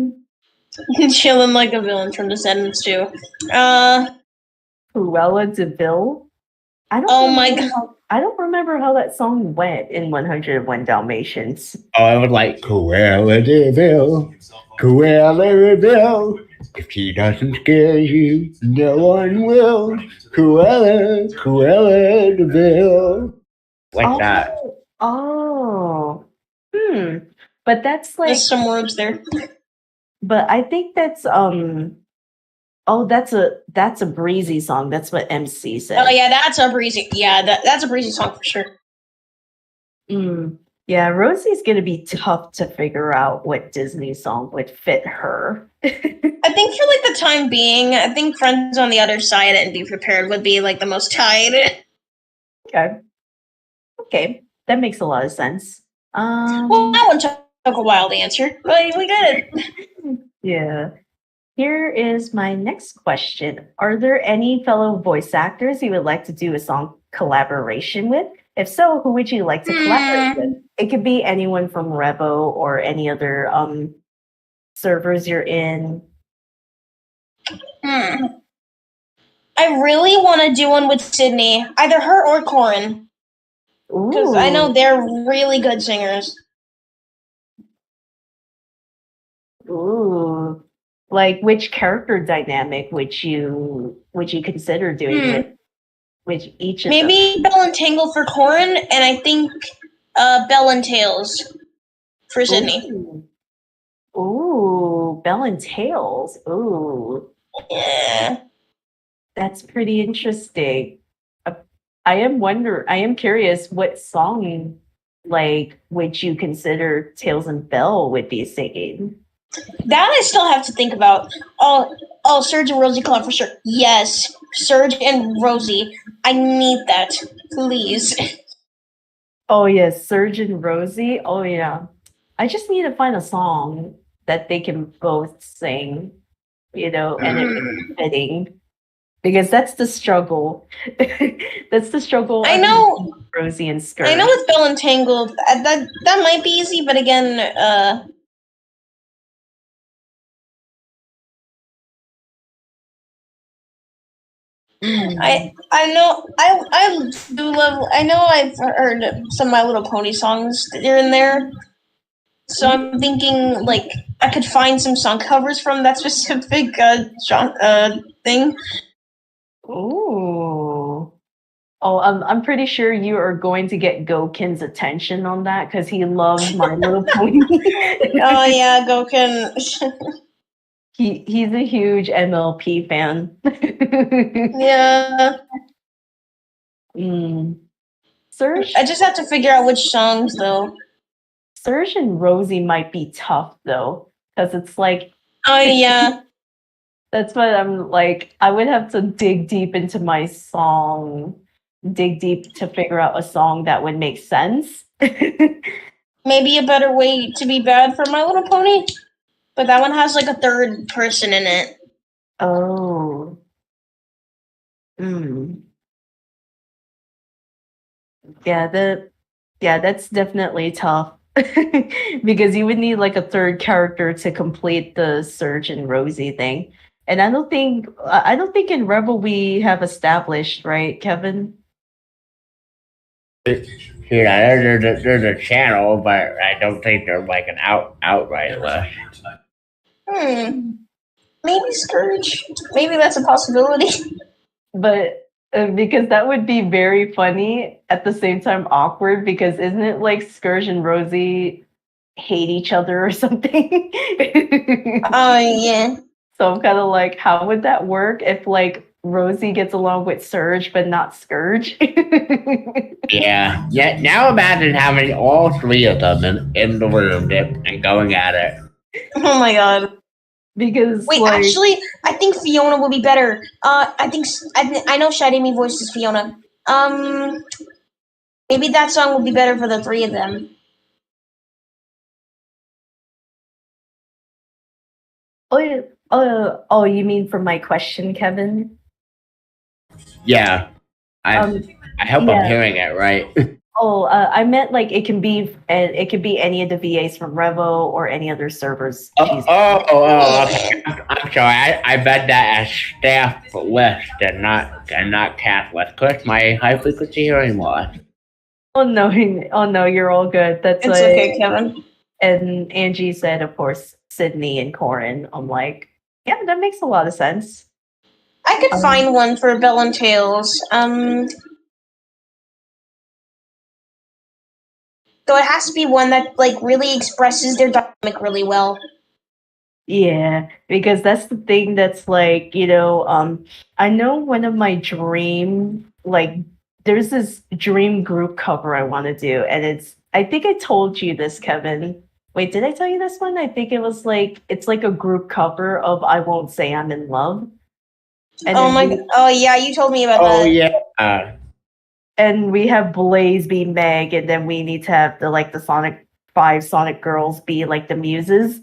Chilling like a villain from Descendants too. Cruella de Vil. I don't remember how that song went in 101 Dalmatians. Oh, I would like Cruella de Vil. Cruella de Vil. If she doesn't scare you, no one will. Cruella de Vil. Like that. Oh. But that's like there's some words there. But I think that's that's a Breezy song. That's what MC said. Oh yeah, that's a Breezy. Yeah, that's a Breezy song for sure. Yeah, Rosie's gonna be tough to figure out what Disney song would fit her. I think for like the time being, I think Friends on the Other Side and Be Prepared would be like the most tied. Okay, that makes a lot of sense. Well, that one took a while to answer, but we got it. Yeah. Here is my next question. Are there any fellow voice actors you would like to do a song collaboration with? If so, who would you like to collaborate with? It could be anyone from Revo or any other servers you're in. I really want to do one with Sydney, either her or Corin. Because I know they're really good singers. Ooh. Like, which character dynamic would you consider doing with each of Maybe them? Belle and Tangle for Corin, and I think Belle and Tails for Sydney. Ooh, Belle and Tails. Ooh. Yeah. That's pretty interesting. I am curious what song would you consider Tails and Belle would be singing? That I still have to think about. Oh, Serge and Rosie collab for sure. Yes, Serge and Rosie. I need that, please. Oh yes, Serge and Rosie. Oh yeah. I just need to find a song that they can both sing, and it's fitting. Because that's the struggle. That's the struggle. I know Rosie and Skirt. I know with Belle and Tangle that might be easy, but again, I know I do love. I know I've heard some of My Little Pony songs that are in there, so I'm thinking like I could find some song covers from that specific thing. Ooh, Oh, I'm pretty sure you are going to get Goken's attention on that because he loves My Little Pony. Oh yeah, Goken. He's a huge MLP fan. Yeah. Serge, I just have to figure out which songs though. Serge and Rosie might be tough though, because it's like, Oh yeah. that's what I'm like. I would have to dig deep into my song, dig deep to figure out a song that would make sense. Maybe a better way to be bad for My Little Pony, but that one has like a third person in it. Oh. Yeah, that's definitely tough. Because you would need like a third character to complete the Serge and Rosie thing. And I don't think in Rebel we have established, right, Kevin? Yeah, there's a channel, but I don't think they're like an outright list. Maybe Scourge. Maybe that's a possibility. But because that would be very funny at the same time awkward because isn't it like Scourge and Rosie hate each other or something? Oh yeah. So I'm kind of like, how would that work if like Rosie gets along with Surge but not Scourge? Yeah. Now imagine having all three of them in the room and going at it. Oh my god. Because wait, like, actually, I think Fiona will be better. I know Shadimi voices Fiona. Maybe that song will be better for the three of them. oh, you mean for my question, Kevin? Yeah. I hope I'm hearing it right. Oh, I meant like it can be any of the VAs from Revo or any other servers. Okay. I'm sorry. I read that as staff list and not cast list. Click my high frequency hearing loss. Oh no, you're all good. That's It's okay, Kevin. And Angie said, of course, Sydney and Corin. I'm like, yeah, that makes a lot of sense. I could find one for Bell and Tails. So it has to be one that like really expresses their dynamic really well. Yeah, because that's the thing that's like, I know one of my dream, like, there's this dream group cover I want to do, and I think I told you this, Kevin. Wait, did I tell you this one? I think it was like, it's like a group cover of I Won't Say I'm in Love. And oh yeah, you told me about that. Oh yeah. And we have Blaze be Meg, and then we need to have the Sonic 5 Sonic girls be like the muses.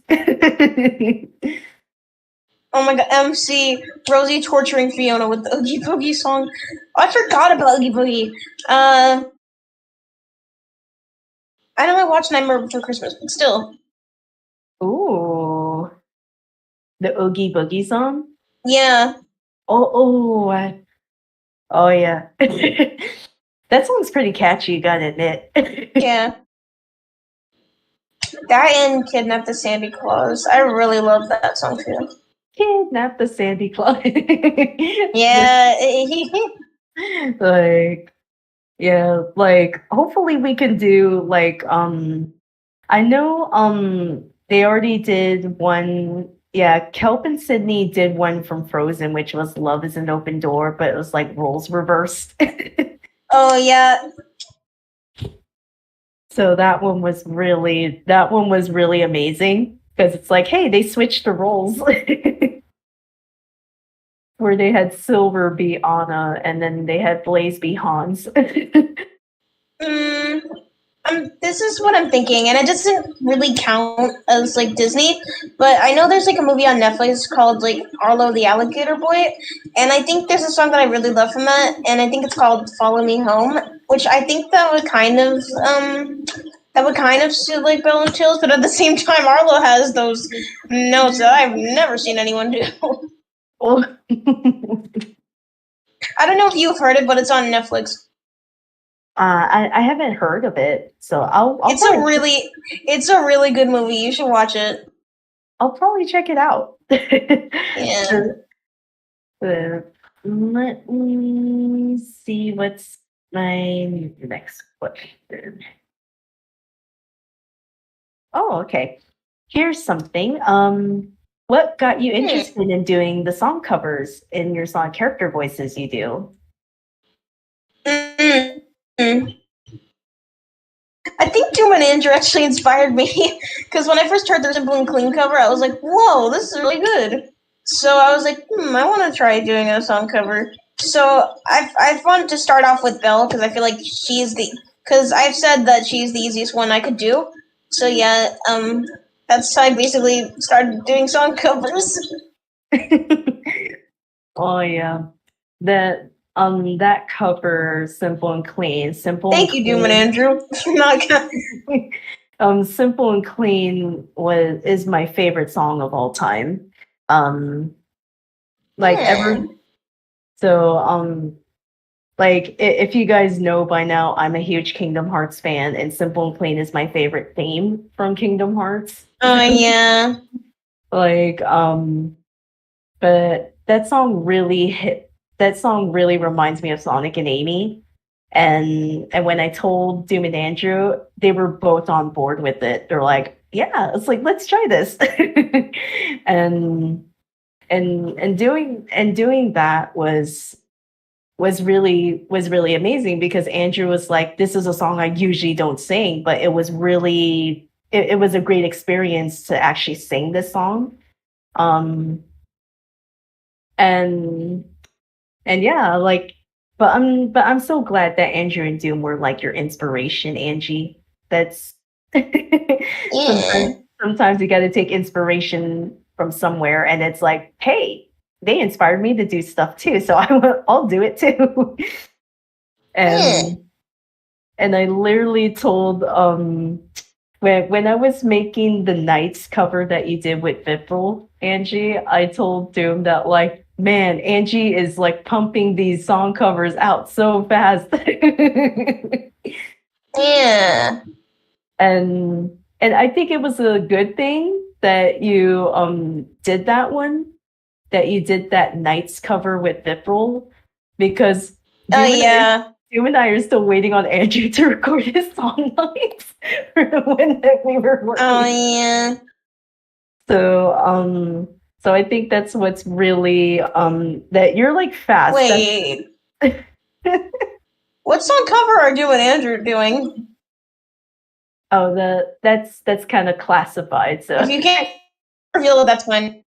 Oh my god, MC Rosie torturing Fiona with the Oogie Boogie song. Oh, I forgot about Oogie Boogie. I know I watched Nightmare Before Christmas, but still. Ooh. The Oogie Boogie song? Yeah. Oh yeah. That song's pretty catchy, you gotta admit. Yeah. That and Kidnap the Sandy Claus. I really love that song too. Kidnap the Sandy Claus. Yeah. Hopefully we can do I know they already did one. Yeah, Kelp and Sydney did one from Frozen, which was Love is an Open Door, but it was like roles reversed. Oh yeah. So that one was really amazing because it's like, hey, they switched the roles. Where they had Silver be Anna and then they had Blaze be Hans. This is what I'm thinking, and it doesn't really count as like Disney, but I know there's like a movie on Netflix called like Arlo the Alligator Boy, and I think there's a song that I really love from that, and I think it's called Follow Me Home, which I think that would kind of suit like Bell and Tails, but at the same time Arlo has those notes that I've never seen anyone do. Oh. I don't know if you've heard it, but it's on Netflix. I haven't heard of it, so I'll it's a really good movie. You should watch it. I'll probably check it out. Yeah. Let me see what's My next question. Oh, okay. Here's something. What got you interested in doing the song covers in your song character voices you do? I think Doom and Andrew actually inspired me because when I first heard their Simple and Clean cover, I was like, "Whoa, this is really good." So I was like, I want to try doing a song cover. So I wanted to start off with Belle because I feel like because I've said that she's the easiest one I could do. So yeah, that's how I basically started doing song covers. Oh yeah, that cover, Simple and Clean. Thank you, Doom and Andrew. Simple and Clean is my favorite song of all time. If you guys know by now, I'm a huge Kingdom Hearts fan, and Simple and Clean is my favorite theme from Kingdom Hearts. Oh yeah. But that song really hit. That song really reminds me of Sonic and Amy, and when I told Doom and Andrew, they were both on board with it. They're like, "Yeah, it's like let's try this," and doing that was really amazing because Andrew was like, "This is a song I usually don't sing," but it was really it was a great experience to actually sing this song. And yeah, but I'm so glad that Andrew and Doom were like your inspiration, Angie. That's sometimes you got to take inspiration from somewhere, and it's like, hey, they inspired me to do stuff too, so I'll do it too. And I literally told when I was making the Knights cover that you did with Vipral, Angie, I told Doom that like, man, Angie is like pumping these song covers out so fast. Yeah. And I think it was a good thing that you did that one, that you did that Knights cover with Vipral, because Doom and I are still waiting on Andrew to record his song Knights when we were working. Oh yeah. So I think that's what's really that you're like fast. Wait. What song cover are Doom and Andrew doing? Oh, that's kind of classified. So if you can't reveal it, that's fine.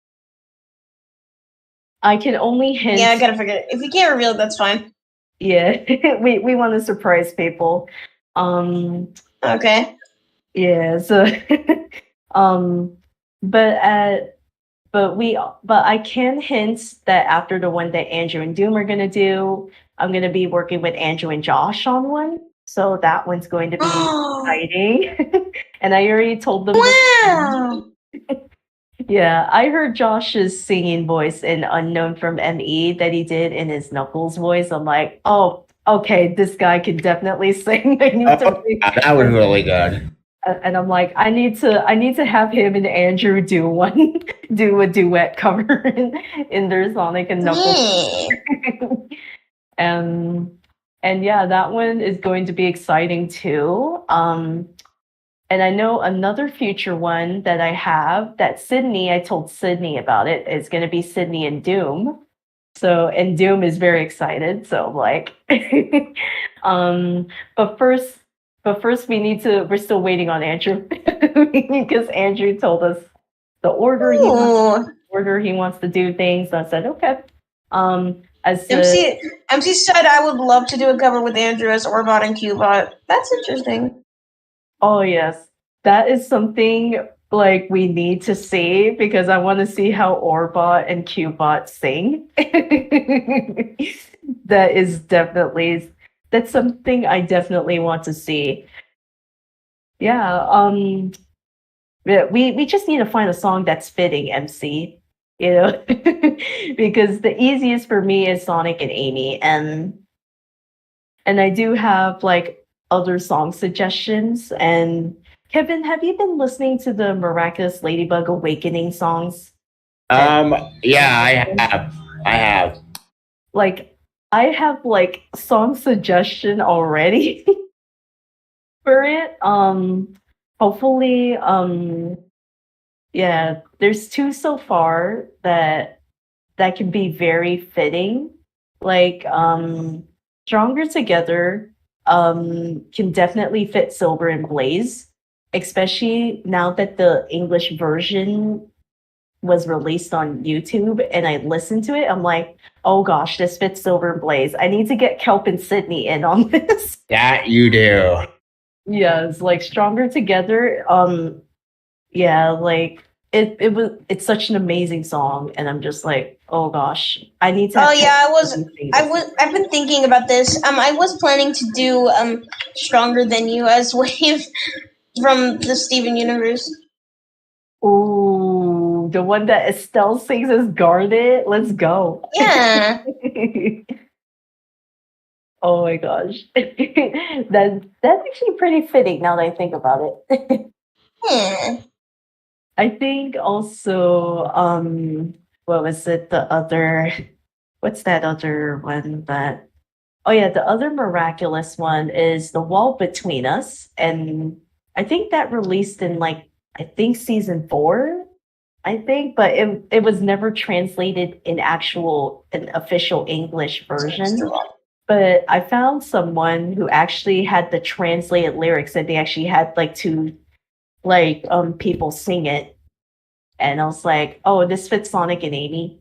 I can only hint. Yeah, I gotta forget it. If you can't reveal it, that's fine. Yeah, we want to surprise people. Okay. Yeah. So, but I can hint that after the one that Andrew and Doom are gonna do, I'm gonna be working with Andrew and Josh on one. So that one's going to be exciting. And I already told them. Wow. Yeah, I heard Josh's singing voice in Unknown from ME that he did in his Knuckles voice. I'm like, oh, okay, this guy can definitely sing. I need to that was really good. And I'm like, I need to have him and Andrew do a duet cover in their Sonic and Knuckles. And yeah, that one is going to be exciting too. And I know another future one that I have that I told Sydney about it, is going to be Sydney and Doom. So, and Doom is very excited. So I'm like, but first we're still waiting on Andrew because Andrew told us the order he wants to do things. So I said, okay. MC said I would love to do a cover with Andrew as Orbot and Cubot. That's interesting. Oh yes, that is something like we need to see because I want to see how Orbot and Cubot sing. That's something I definitely want to see. Yeah, we just need to find a song that's fitting, MC. You know, because the easiest for me is Sonic and Amy, and I do have like other song suggestions. And Kevin, have you been listening to the Miraculous Ladybug Awakening songs? Yeah, I have. Like, I have like song suggestion already for it. Hopefully, yeah, there's two so far that can be very fitting. Like Stronger Together can definitely fit Silver and Blaze, especially now that the English version was released on YouTube and I listened to it. I'm like, oh gosh, this fits Silver and Blaze. I need to get Kelp and Sydney in on this. That you do. Yes, like Stronger Together. Yeah, like it's such an amazing song, and I'm just like, oh gosh, I need to. Oh yeah, I've been thinking about this. I was planning to do Stronger Than You as Wave from the Steven universe. Ooh, the one that Estelle sings as Garnet. Let's go. Yeah. Oh my gosh, that's actually pretty fitting now that I think about it. Yeah. I think also, what was it? What's that other one that? Oh yeah, the other miraculous one is The Wall Between Us, and I think that released in like I think season 4. I think, but it was never translated in an official English version. But I found someone who actually had the translated lyrics, and they actually had like two people sing it, and I was like, oh, this fits Sonic and Amy.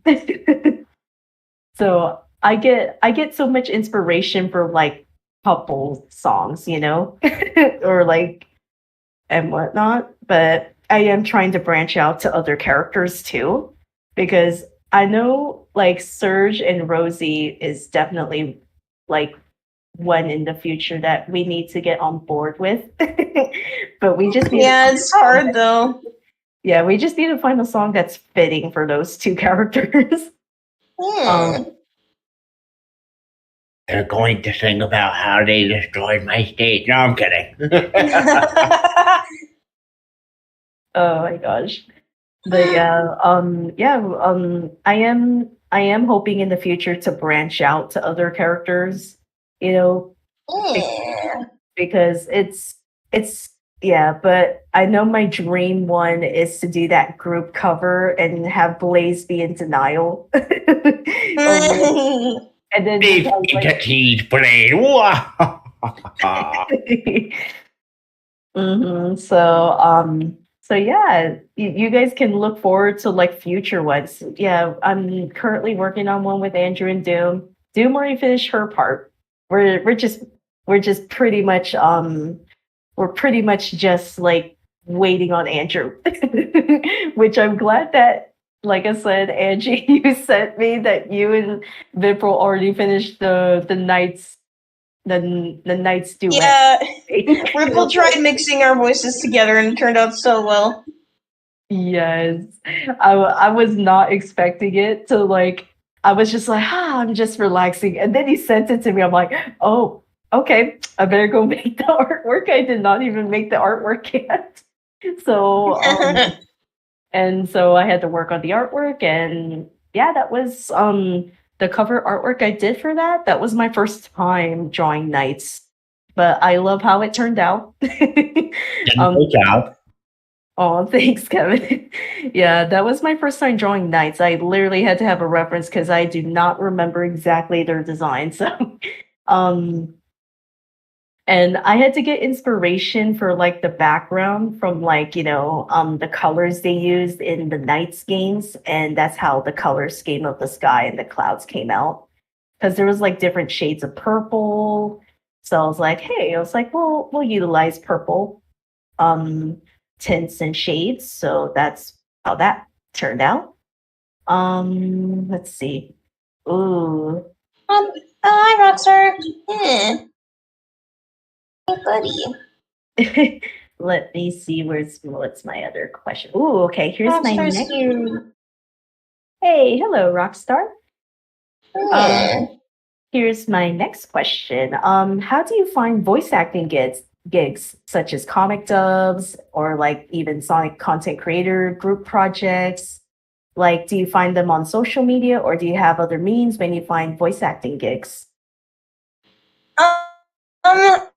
So I get so much inspiration for like couple songs, or like and whatnot, but I am trying to branch out to other characters too, because I know like Serge and Rosie is definitely like one in the future that we need to get on board with. But we just need it's hard though. Yeah, we just need to find a song that's fitting for those two characters. They're going to sing about how they destroyed my stage. No, I'm kidding. Oh my gosh. But yeah, I am hoping in the future to branch out to other characters, because it's yeah, but I know my dream one is to do that group cover and have Blaze be in denial. And then Blaze. So yeah, you guys can look forward to like future ones. Yeah, I'm currently working on one with Andrew and Doom. Doom already finished her part. We're just pretty much just like waiting on Andrew, which I'm glad that, like I said, Angie, you sent me that you and Vipral already finished the Knights duet. Yeah, Ripple tried mixing our voices together and it turned out so well. Yes, I was not expecting it to like. I was just like, I'm just relaxing, and then he sent it to me. I'm like, oh, okay, I better go make the artwork. I did not even make the artwork yet. So, and so I had to work on the artwork, and yeah, that was the cover artwork I did for that. That was my first time drawing knights, but I love how it turned out. Good job. Oh, thanks, Kevin. Yeah, that was my first time drawing knights. I literally had to have a reference because I do not remember exactly their design. So, and I had to get inspiration for like the background from like, the colors they used in the Knights games. And that's how the color scheme of the sky and the clouds came out. Because there was like different shades of purple. So I was like, well, we'll utilize purple tints and shades. So that's how that turned out. Let's see. Ooh. Hi, Rockstar. Yeah. Hey, buddy. Let me see what's my other question. Ooh, okay. Here's my next. Hey, hello, Rockstar. Yeah. Here's my next question. How do you find voice acting gigs such as comic dubs or like even Sonic content creator group projects? Like, do you find them on social media, or do you have other means when you find voice acting gigs? Um,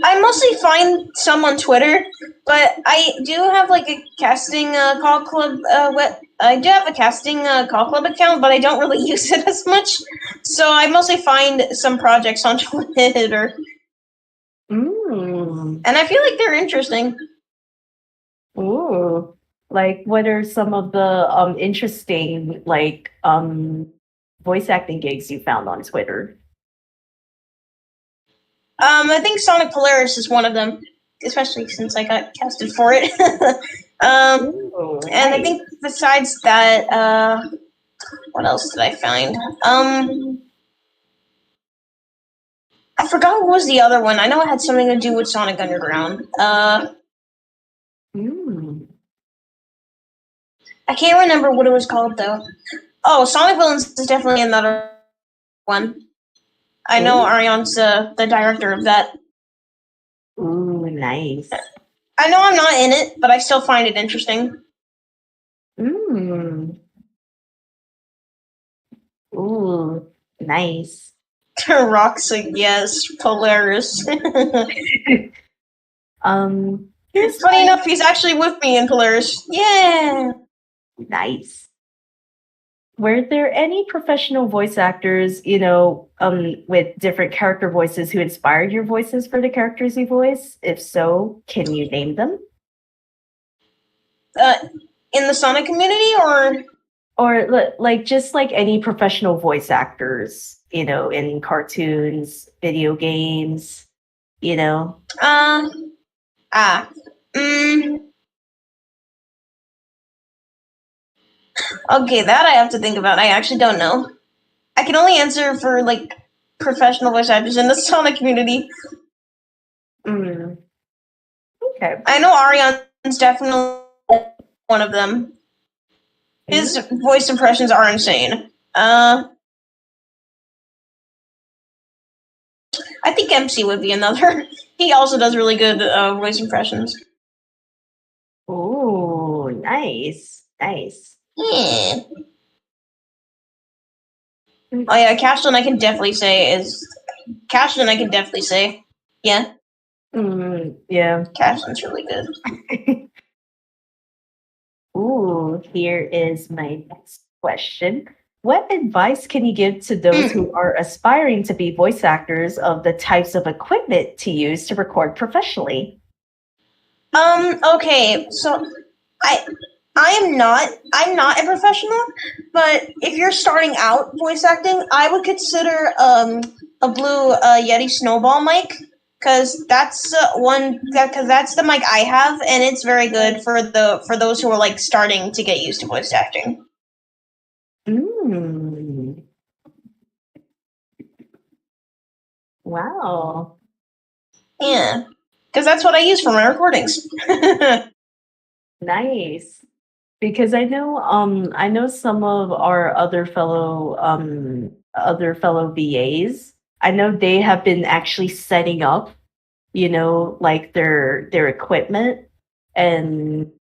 I mostly find some on Twitter, but I do have like a casting call club. I do have a casting call club account, but I don't really use it as much. So I mostly find some projects on Twitter, Mm. and I feel like they're interesting. Ooh. Like, what are some of the interesting voice acting gigs you found on Twitter? I think Sonic Polaris is one of them, especially since I got casted for it. Ooh, And I nice. think besides that, what else did I find? I forgot what was the other one. I know it had something to do with Sonic Underground. Mm. I can't remember what it was called though. Oh, Sonic Villains is definitely another one. I know Ooh. Arion's the director of that. Ooh, nice. I know I'm not in it, but I still find it interesting. Mm. Ooh, nice. Rock's like, yes, Polaris. Here's Funny enough, he's actually with me in Polaris. Yeah. nice. Were there any professional voice actors, with different character voices who inspired your voices for the characters you voice? If so, can you name them? In the Sonic community, Or like just like any professional voice actors, in cartoons, video games, uh, ah, mm, okay, that I have to think about. I actually don't know. I can only answer for like professional voice actors in the Sonic community. Mm. Okay. I know Arion's definitely one of them. His voice impressions are insane. I think MC would be another. He also does really good voice impressions. Oh, nice. Nice. Yeah. Oh yeah, Cashlin I can definitely say. Yeah, Yeah. Cashlin's really good. Ooh, here is my next question. What advice can you give to those who are aspiring to be voice actors of the types of equipment to use to record professionally? Okay, so I'm not a professional, but if you're starting out voice acting, I would consider a blue Yeti snowball mic, because that's that's the mic I have, and it's very good for those who are like starting to get used to voice acting. Mm. Wow. Yeah, because that's what I use for my recordings. Nice. Because I know some of our other fellow VAs. I know they have been actually setting up, like their equipment and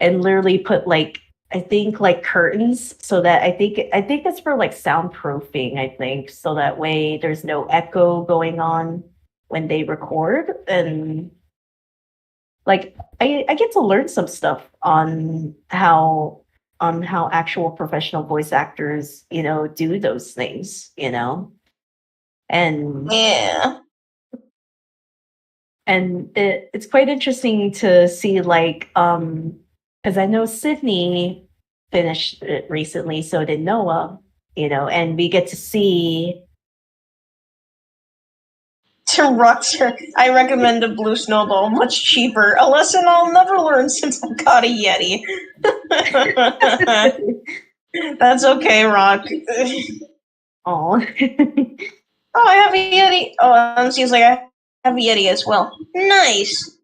literally put like I think like curtains so that I think it's for like soundproofing, I think, so that way there's no echo going on when they record. And like I get to learn some stuff on how actual professional voice actors, do those things, and Yeah. it's quite interesting to see, like, because I know Sydney finished it recently, so did Noah, and we get to see. To Ruxer, I recommend a blue snowball, much cheaper. A lesson I'll never learn since I got a Yeti. That's okay, Rock. Oh, Oh, I have a Yeti. Oh, and seems like I have a Yeti as well. Nice.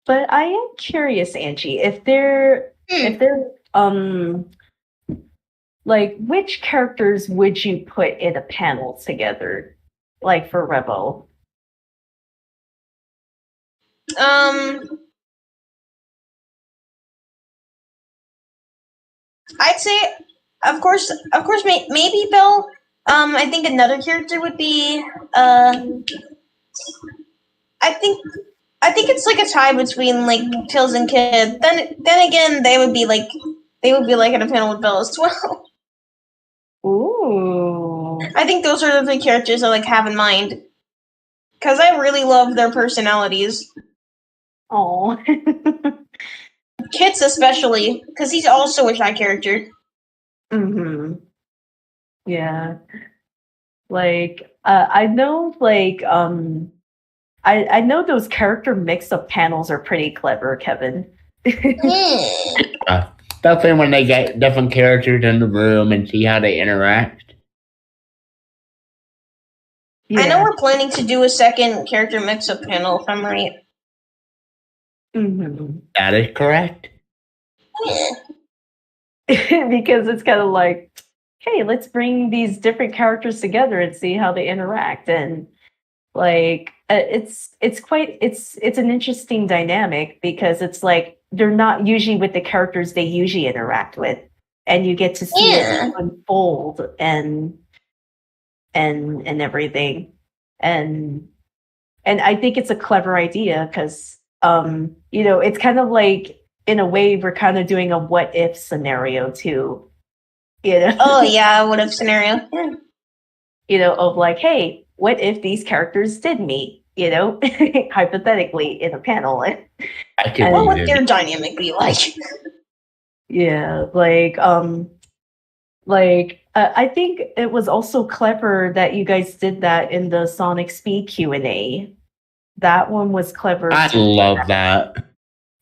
but I am curious, Angie, if they're like, which characters would you put in a panel together, like for Rebel? I'd say, of course, maybe Bill. I think another character would be. I think it's like a tie between like Tails and Kid. Then again, they would be like in a panel with Bill as well. Ooh. I think those are the three characters I like have in mind because I really love their personalities. Oh. Kid's especially because he's also a shy character. Mm-hmm. Yeah. Like, I know, like, I know those character mix-up panels are pretty clever, Kevin. Especially when they get different characters in the room and see how they interact. I know we're planning to do a second character mix-up panel, if I'm right. Mm-hmm. That is correct. Because it's kind of like, hey, let's bring these different characters together and see how they interact, and like it's an interesting dynamic because it's like they're not usually with the characters they usually interact with, and you get to see it unfold and everything, and I think it's a clever idea because it's kind of like in a way we're kind of doing a what if scenario too. Oh yeah, what if scenario? Of like, hey, what if these characters did meet? Hypothetically in a panel. What would their dynamic be like? Yeah, I think it was also clever that you guys did that in the Sonic Speed Q&A. That one was clever. I love that.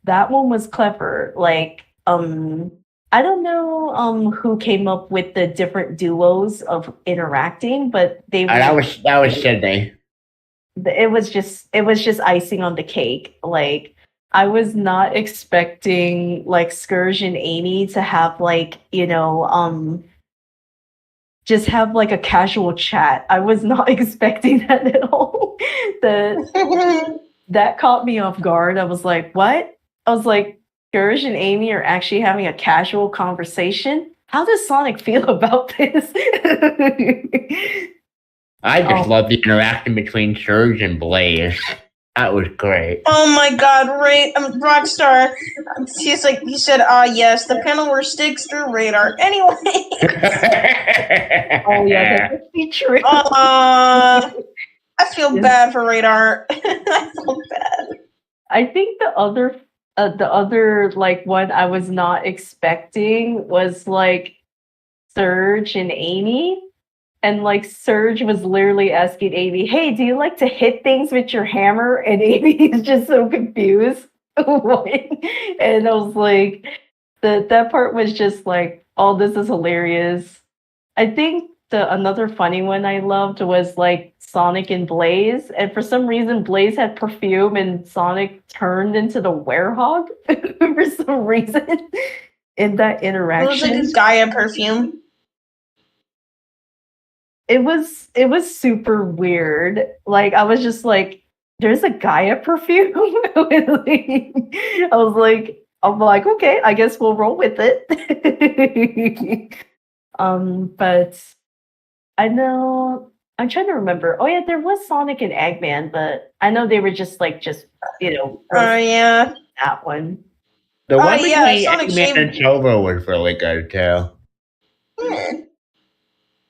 That one was clever. Like, I don't know who came up with the different duos of interacting, but they were, that was Sydney. It was just icing on the cake. Like, I was not expecting like Scourge and Amy to have like, just have like a casual chat. I was not expecting that at all. That caught me off guard. I was like, what? I was like, Scourge and Amy are actually having a casual conversation? How does Sonic feel about this? I just love the interaction between Surge and Blaze. That was great. Oh my god, Rockstar. He's like, he said, yes, the panel where sticks through radar. Anyway. Oh yeah, that must be true. I feel bad for radar. I feel bad. I think the other like one I was not expecting was like Surge and Amy. And like Surge was literally asking Amy, hey, do you like to hit things with your hammer? And Amy is just so confused. And I was like, that part was just like, oh, this is hilarious. I think another funny one I loved was like Sonic and Blaze. And for some reason, Blaze had perfume and Sonic turned into the werehog for some reason in that interaction. It was like a Gaia perfume. It was super weird. Like, I was just like, there's a Gaia perfume? I'm like, okay, I guess we'll roll with it. But I know, I'm trying to remember. Oh yeah, there was Sonic and Eggman, but I know they were just yeah. That one. The one between Sonic Eggman and Chobo was really good too.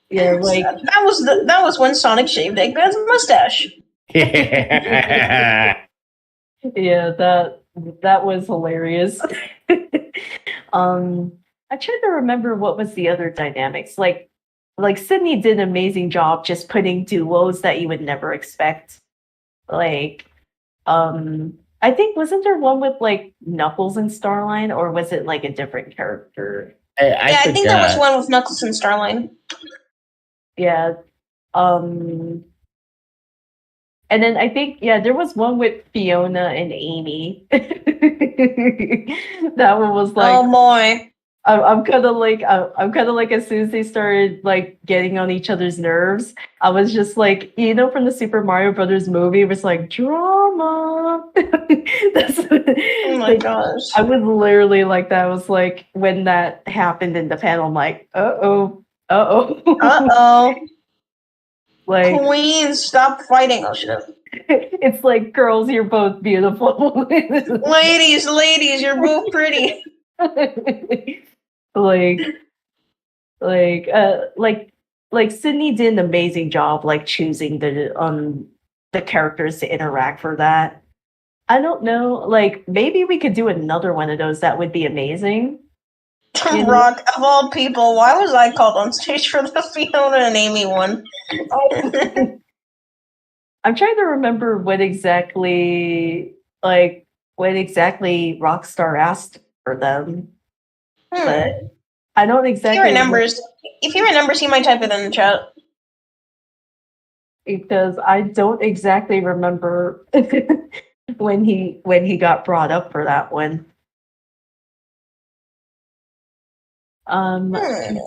Yeah, like that was when Sonic shaved Eggman's mustache. Yeah. Yeah, that was hilarious. I'm trying to remember what was the other dynamics. Like Sydney did an amazing job just putting duos that you would never expect. Like, I think wasn't there one with like Knuckles and Starline, or was it like a different character? I think there was one with Knuckles and Starline. Yeah. And then I think, there was one with Fiona and Amy. That one was like, oh boy. I'm kind of like as soon as they started like getting on each other's nerves, I was just like, from the Super Mario Brothers movie, it was like drama. Oh my gosh. I was literally like that. I was like, when that happened in the panel, I'm like, uh-oh. Uh-oh. Like, Queens, stop fighting. Oh, shit. it's like, girls, you're both beautiful. Ladies, you're both pretty. like Sydney did an amazing job like choosing the characters to interact for that. I don't know, like maybe we could do another one of those. That would be amazing. Rock, of all people, why was I called on stage for the Fiona and Amy one? I'm trying to remember what exactly Rockstar asked for them. But I don't exactly. If he remembers, he might type it in the chat. Because I don't exactly remember when he got brought up for that one. I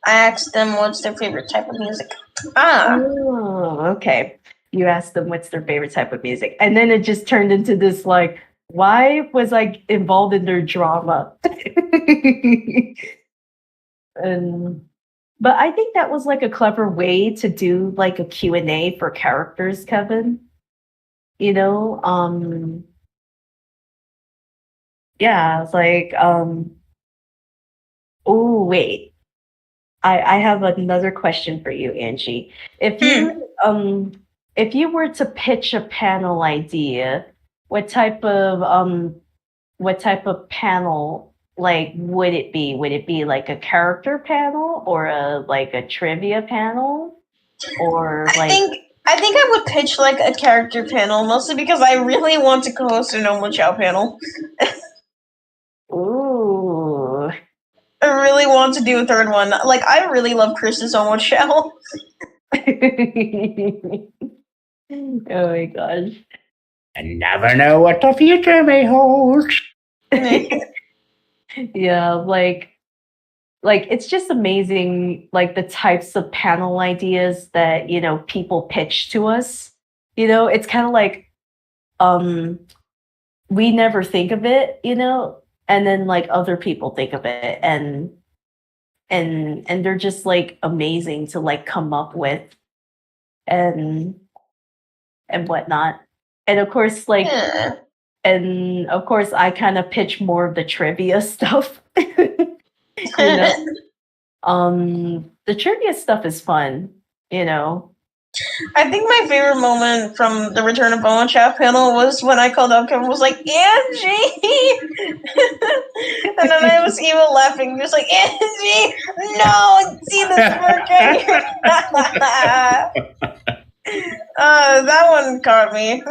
asked them what's their favorite type of music. Oh, okay. You asked them what's their favorite type of music. And then it just turned into this like, why was I involved in their drama? But I think that was like a clever way to do like a Q&A for characters, Kevin. Yeah, it's like, oh wait. I have another question for you, Angie. If you were to pitch a panel idea, what type of panel like would it be? Would it be like a character panel or a trivia panel? Or like I think I would pitch like a character panel, mostly because I really want to co-host a Normal Chow panel. Ooh. I really want to do a third one. Like, I really love Chris's Normal Chow. Oh my gosh. I never know what the future may hold. Yeah, like it's just amazing, like the types of panel ideas that people pitch to us. It's kind of like we never think of it, and then like other people think of it, and they're just like amazing to like come up with and whatnot. And of course, like and of course I kind of pitch more of the trivia stuff. The trivia stuff is fun, I think my favorite moment from the Return of Bone Chat panel was when I called up Kevin was like, Angie! And then I was even laughing, just like, Angie! No! See this working! That one caught me.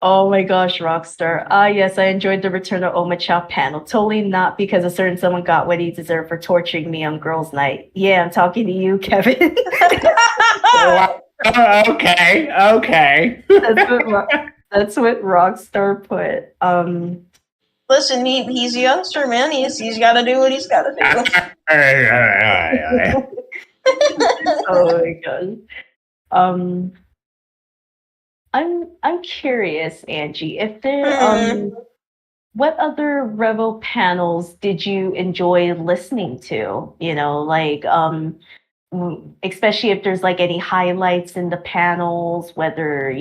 Oh my gosh, Rockstar. Yes, I enjoyed the Return of Oma Chow panel. Totally not because a certain someone got what he deserved for torturing me on girls' night. Yeah, I'm talking to you, Kevin. Okay. That's what Rockstar put. Listen, he's a youngster, man. He's got to do what he's got to do. Oh my god. I'm curious, Angie, if there what other Revel panels did you enjoy listening to? Like especially if there's like any highlights in the panels, whether I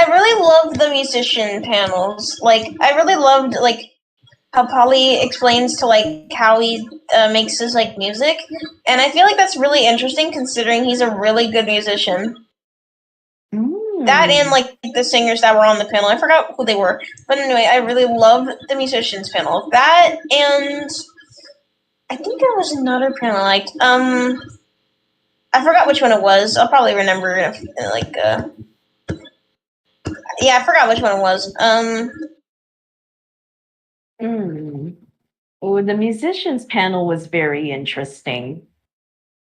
really loved the musician panels. Like, I really loved like how Polly explains to like how he makes his like music, and I feel like that's really interesting considering he's a really good musician. That and like the singers that were on the panel, I forgot who they were, but anyway, I really loved the musicians panel. That and I think there was another panel like I forgot which one it was. I'll probably remember like yeah, I forgot which one it was. Well, the musicians panel was very interesting.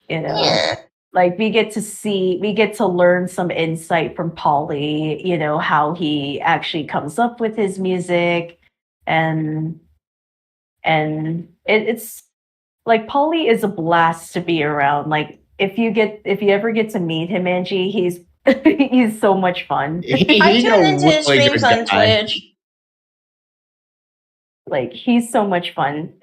Yeah. like we get to learn some insight from Polly, how he actually comes up with his music, and it's like Polly is a blast to be around. Like if you ever get to meet him, Angie, he's he's so much fun. I tune into his streams on Twitch. Like he's so much fun.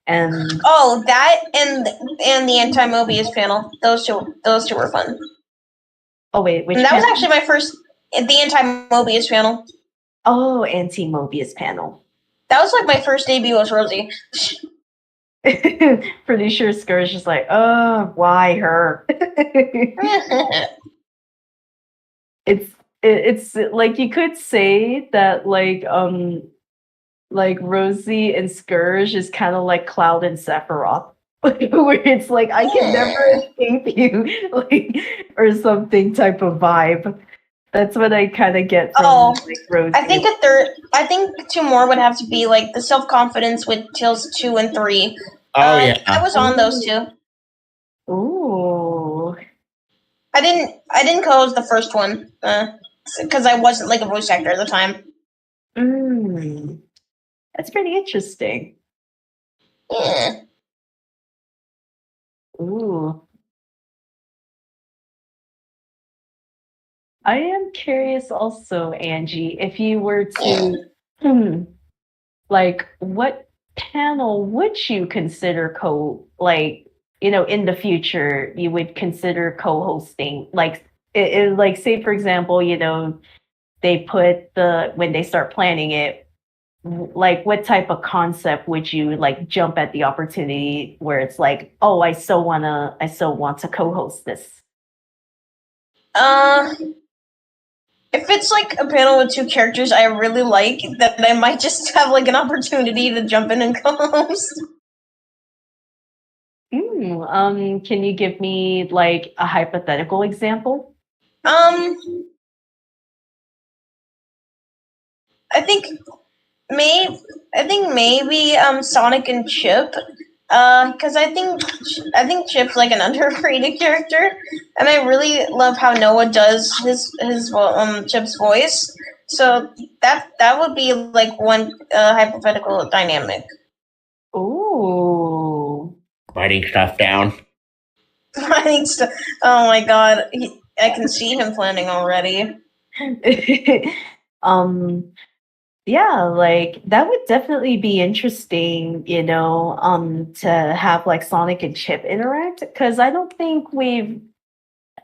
And that and the anti-Mobius panel. Those two were fun. Oh wait, which and that panel? was actually my first the anti-Mobius panel. Oh, anti-Mobius panel. That was like my first debut as Rosie. Pretty sure Scourge is like, oh, why her? It's like you could say that like Rosie and Scourge is kind of like Cloud and Sephiroth, where it's like I can never escape you, like or something type of vibe. That's what I kind of get from like Rosie. I think two more would have to be like the self-confidence with Tales 2 and 3. Oh yeah, I was on those two. Ooh. I didn't co-host the first one because I wasn't like a voice actor at the time. That's pretty interesting. Yeah. Ooh. I am curious also, Angie, if you were to like what panel would you consider in the future you would consider co-hosting? Like like say for example, they put when they start planning it, like what type of concept would you like jump at the opportunity where it's like, oh, I so want to co-host this? If it's like a panel with two characters I really like, then I might just have like an opportunity to jump in and co-host. Can you give me like a hypothetical example? I think maybe Sonic and Chip, because I think Chip's like an underrated character, and I really love how Noah does his Chip's voice. So that would be like one hypothetical dynamic. Ooh, writing stuff down. Writing stuff. Oh my god, I can see him planning already. Yeah, like that would definitely be interesting, to have like Sonic and Chip interact, because I don't think we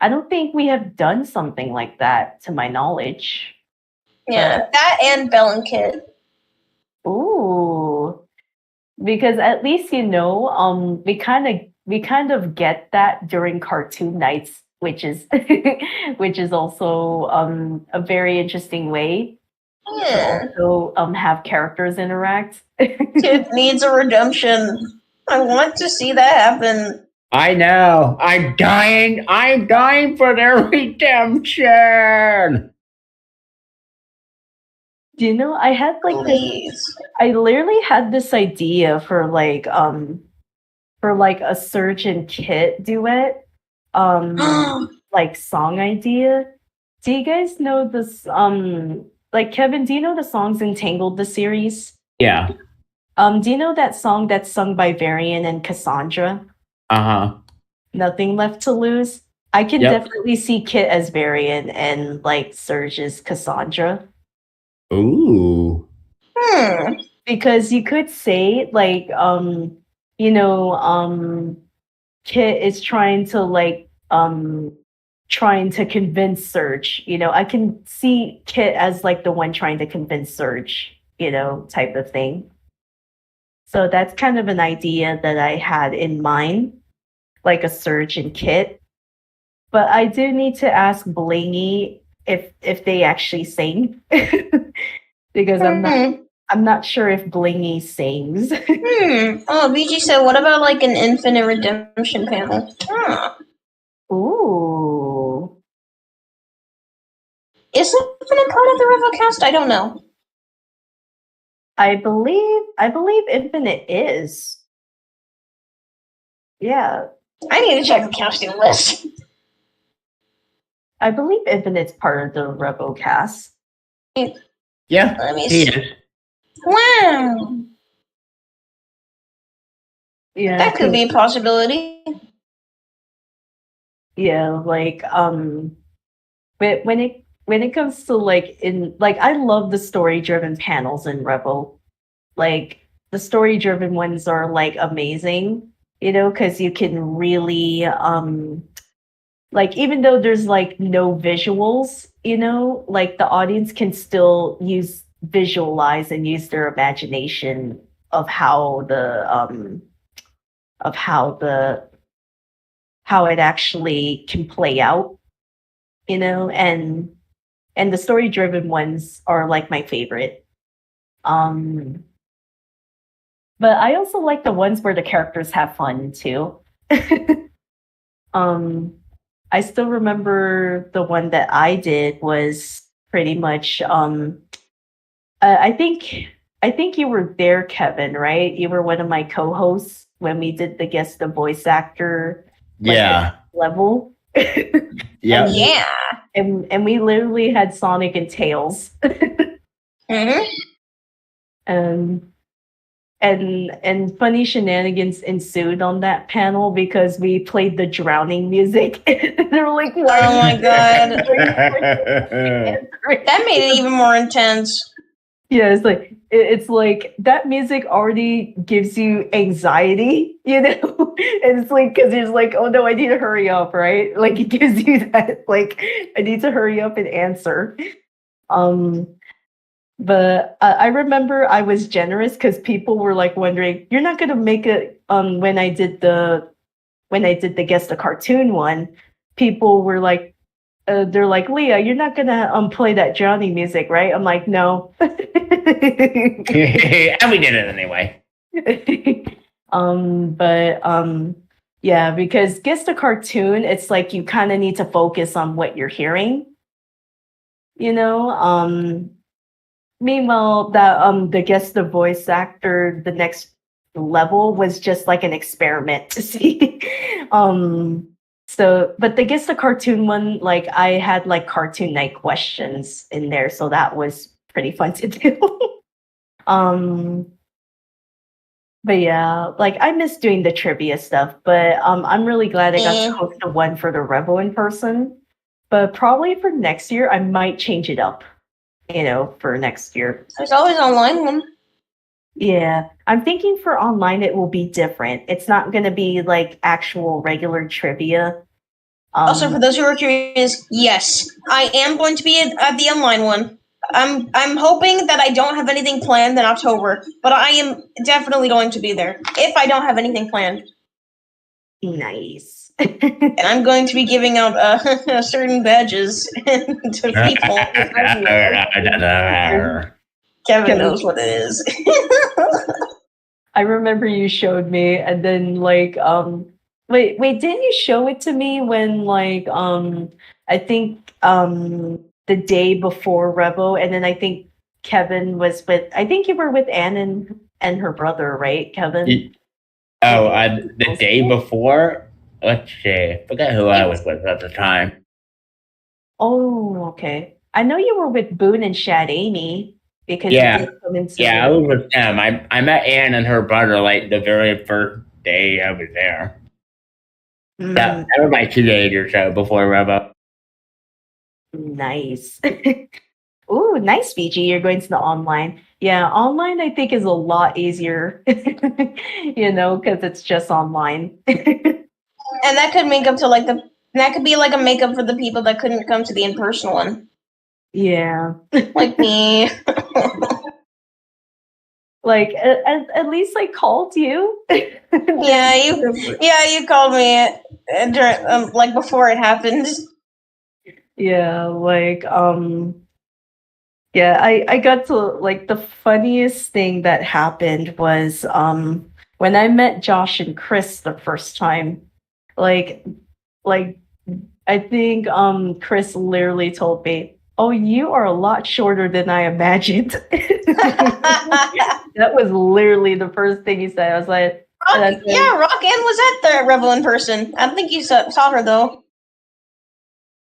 have done something like that to my knowledge. Yeah, that and Bell and Kid. Ooh, because at least we kind of get that during cartoon nights, which is which is also a very interesting way. Yeah. To also have characters interact. Kid needs a redemption. I want to see that happen. I know. I'm dying for their redemption. Do you know, I had like Please. I literally had this idea for like a Surge and Kit duet, like song idea. Do you guys know this? Like Kevin, do you know the songs Entangled, the series? Yeah. Do you know that song that's sung by Varian and Cassandra? Nothing Left to Lose. I can definitely see Kit as Varian and like Surge as Cassandra. Ooh. Because you could say like Kit is trying to convince Surge. I can see Kit as like the one trying to convince Surge, type of thing. So that's kind of an idea that I had in mind, like a Surge and Kit. But I do need to ask Blingy if they actually sing, because I'm not sure if Blingy sings. Oh, BG said, what about like an Infinite Redemption panel? Ooh. Is Infinite part of the Revocast? I don't know. I believe Infinite is. Yeah. I need to check the casting list. I believe Infinite's part of the Rebel cast. Yeah, Let me he see. is. Wow. Yeah. That could be a possibility. Yeah, like but when it comes to I love the story driven panels in Rebel. Like the story driven ones are like amazing, because you can really like even though there's like no visuals, like the audience can still visualize and use their imagination of how how it actually can play out, and the story driven ones are like my favorite. But I also like the ones where the characters have fun too. I still remember the one that I did was pretty much I think you were there, Kevin, right? You were one of my co-hosts when we did the guest the voice actor level. Yeah. Yeah. And we literally had Sonic and Tails. Mm-hmm. And funny shenanigans ensued on that panel because we played the drowning music. They're like, oh my god. That made it even more intense. Yeah, it's like that music already gives you anxiety, and it's like because it's like, oh no, I need to hurry up, right? Like it gives you that like I need to hurry up and answer. But I remember I was generous because people were like wondering, you're not gonna make it when I did the guest the cartoon one, people were like they're like, Leah, you're not gonna play that drowning music, right? I'm like, no. And we did it anyway. Yeah, because guess the cartoon, it's like you kind of need to focus on what you're hearing. Meanwhile, that the guest the voice actor, the next level was just like an experiment to see. So, but the guess the cartoon one, like I had like cartoon night questions in there, so that was pretty fun to do. But yeah, like I miss doing the trivia stuff, but I'm really glad I got to host the one for the Rebel in person. But probably for next year, I might change it up, for next year. There's always online one. Yeah, I'm thinking for online it will be different. It's not going to be like actual regular trivia. Also, for those who are curious, yes, I am going to be at the online one. I'm hoping that I don't have anything planned in October, but I am definitely going to be there if I don't have anything planned. Nice. And I'm going to be giving out certain badges to people. Kevin knows what it is. I remember you showed me, and then like wait, didn't you show it to me when like I think the day before Rebel, and then I think Kevin was I think you were with Ann and her brother, right, Kevin? The day before? Let's see. I forget who I was with at the time. Oh, okay. I know you were with Boone and Shad Amy because you did come into I was with them. I met Ann and her brother like the very first day I was there. That was my 2 days or so before Rebel. Nice. Ooh, nice, Fiji. You're going to the online. Yeah, online I think is a lot easier, because it's just online. And that could make up to that could be like a makeup for the people that couldn't come to the in-person one. Yeah. Like me. Like at least I called you. you called me during like before it happened. Yeah, like yeah, I got to like the funniest thing that happened was when I met Josh and Chris the first time. Like I think Chris literally told me, "Oh, you are a lot shorter than I imagined." That was literally the first thing he said. I was like, Rock Ann was at the Revel in person. I don't think you saw her though.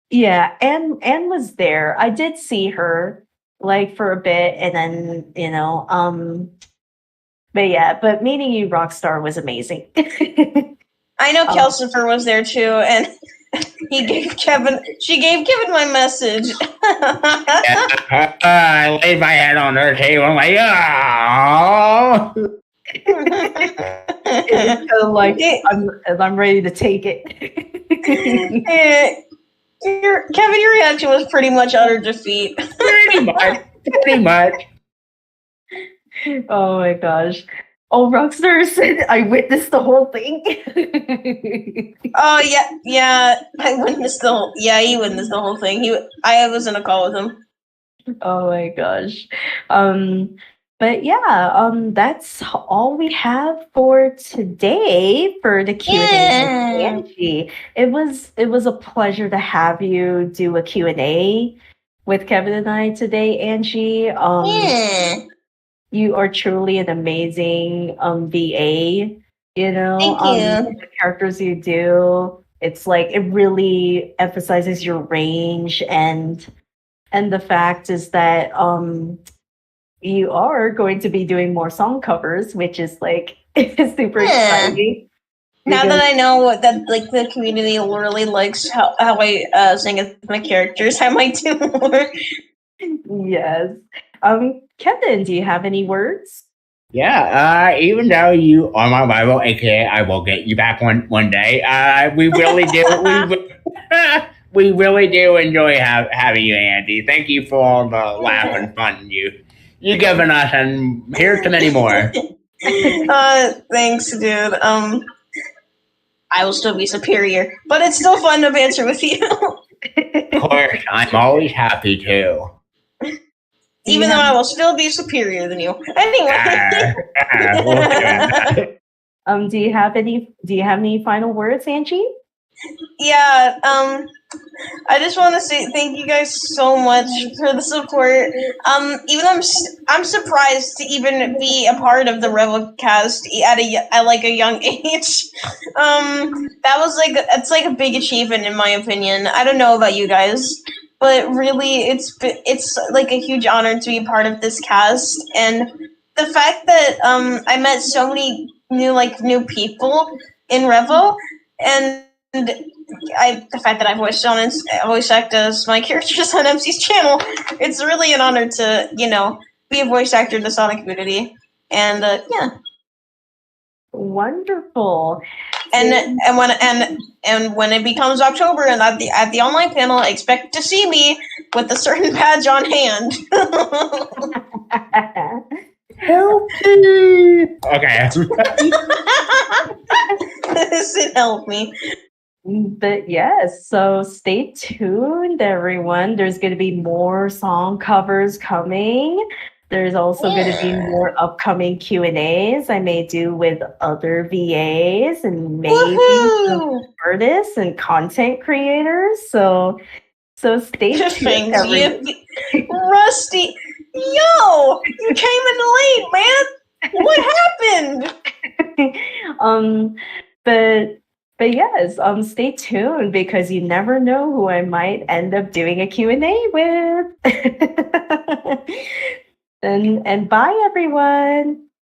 Yeah, Anne was there. I did see her like for a bit, and then but meeting you, Rockstar, was amazing. I know Kelsifer was there too, and she gave Kevin my message. I laid my head on her table. I'm like, oh. It's kind of like I'm ready to take it. Kevin, your reaction was pretty much utter defeat. Pretty much. Oh my gosh. Oh, Rockstar said I witnessed the whole thing. Oh yeah. He witnessed the whole thing. I was in a call with him. Oh my gosh. But that's all we have for today for the Q&A with Angie. It was a pleasure to have you do a Q&A with Kevin and I today, Angie. You are truly an amazing VA, Thank you. the characters you do. It's like it really emphasizes your range, and the fact is that you are going to be doing more song covers, which is like super exciting. Now that I know that like the community really likes how I sing as my characters, I might do more. Yes. Kevin, do you have any words? Yeah, even though you are my rival, aka I will get you back one day. We really do. We really do enjoy having you, Andy. Thank you for all the laugh and fun you given us, and here's to many more. Thanks, dude. I will still be superior, but it's still fun to banter with you. Of course, I'm always happy to. Even though I will still be superior than you. Anyway. Do you have any final words, Angie? Yeah, I just want to say thank you guys so much for the support. Even though I'm surprised to even be a part of the Revelcast at a young age. That was it's like a big achievement in my opinion. I don't know about you guys, but really it's like a huge honor to be part of this cast, and the fact that I met so many new people in Revel, and the fact that I voice act as my characters on MC's channel, it's really an honor to be a voice actor in the Sonic community, and yeah. Wonderful. And when it becomes October and at the online panel, expect to see me with a certain badge on hand. Help me! Okay. Help me. But yes, so stay tuned, everyone. There's going to be more song covers coming. There's also going to be more upcoming Q&As I may do with other VAs and maybe some artists and content creators. So stay tuned. Rusty, yo, you came in late, man. What happened? But yes, stay tuned because you never know who I might end up doing a Q&A with. And bye, everyone.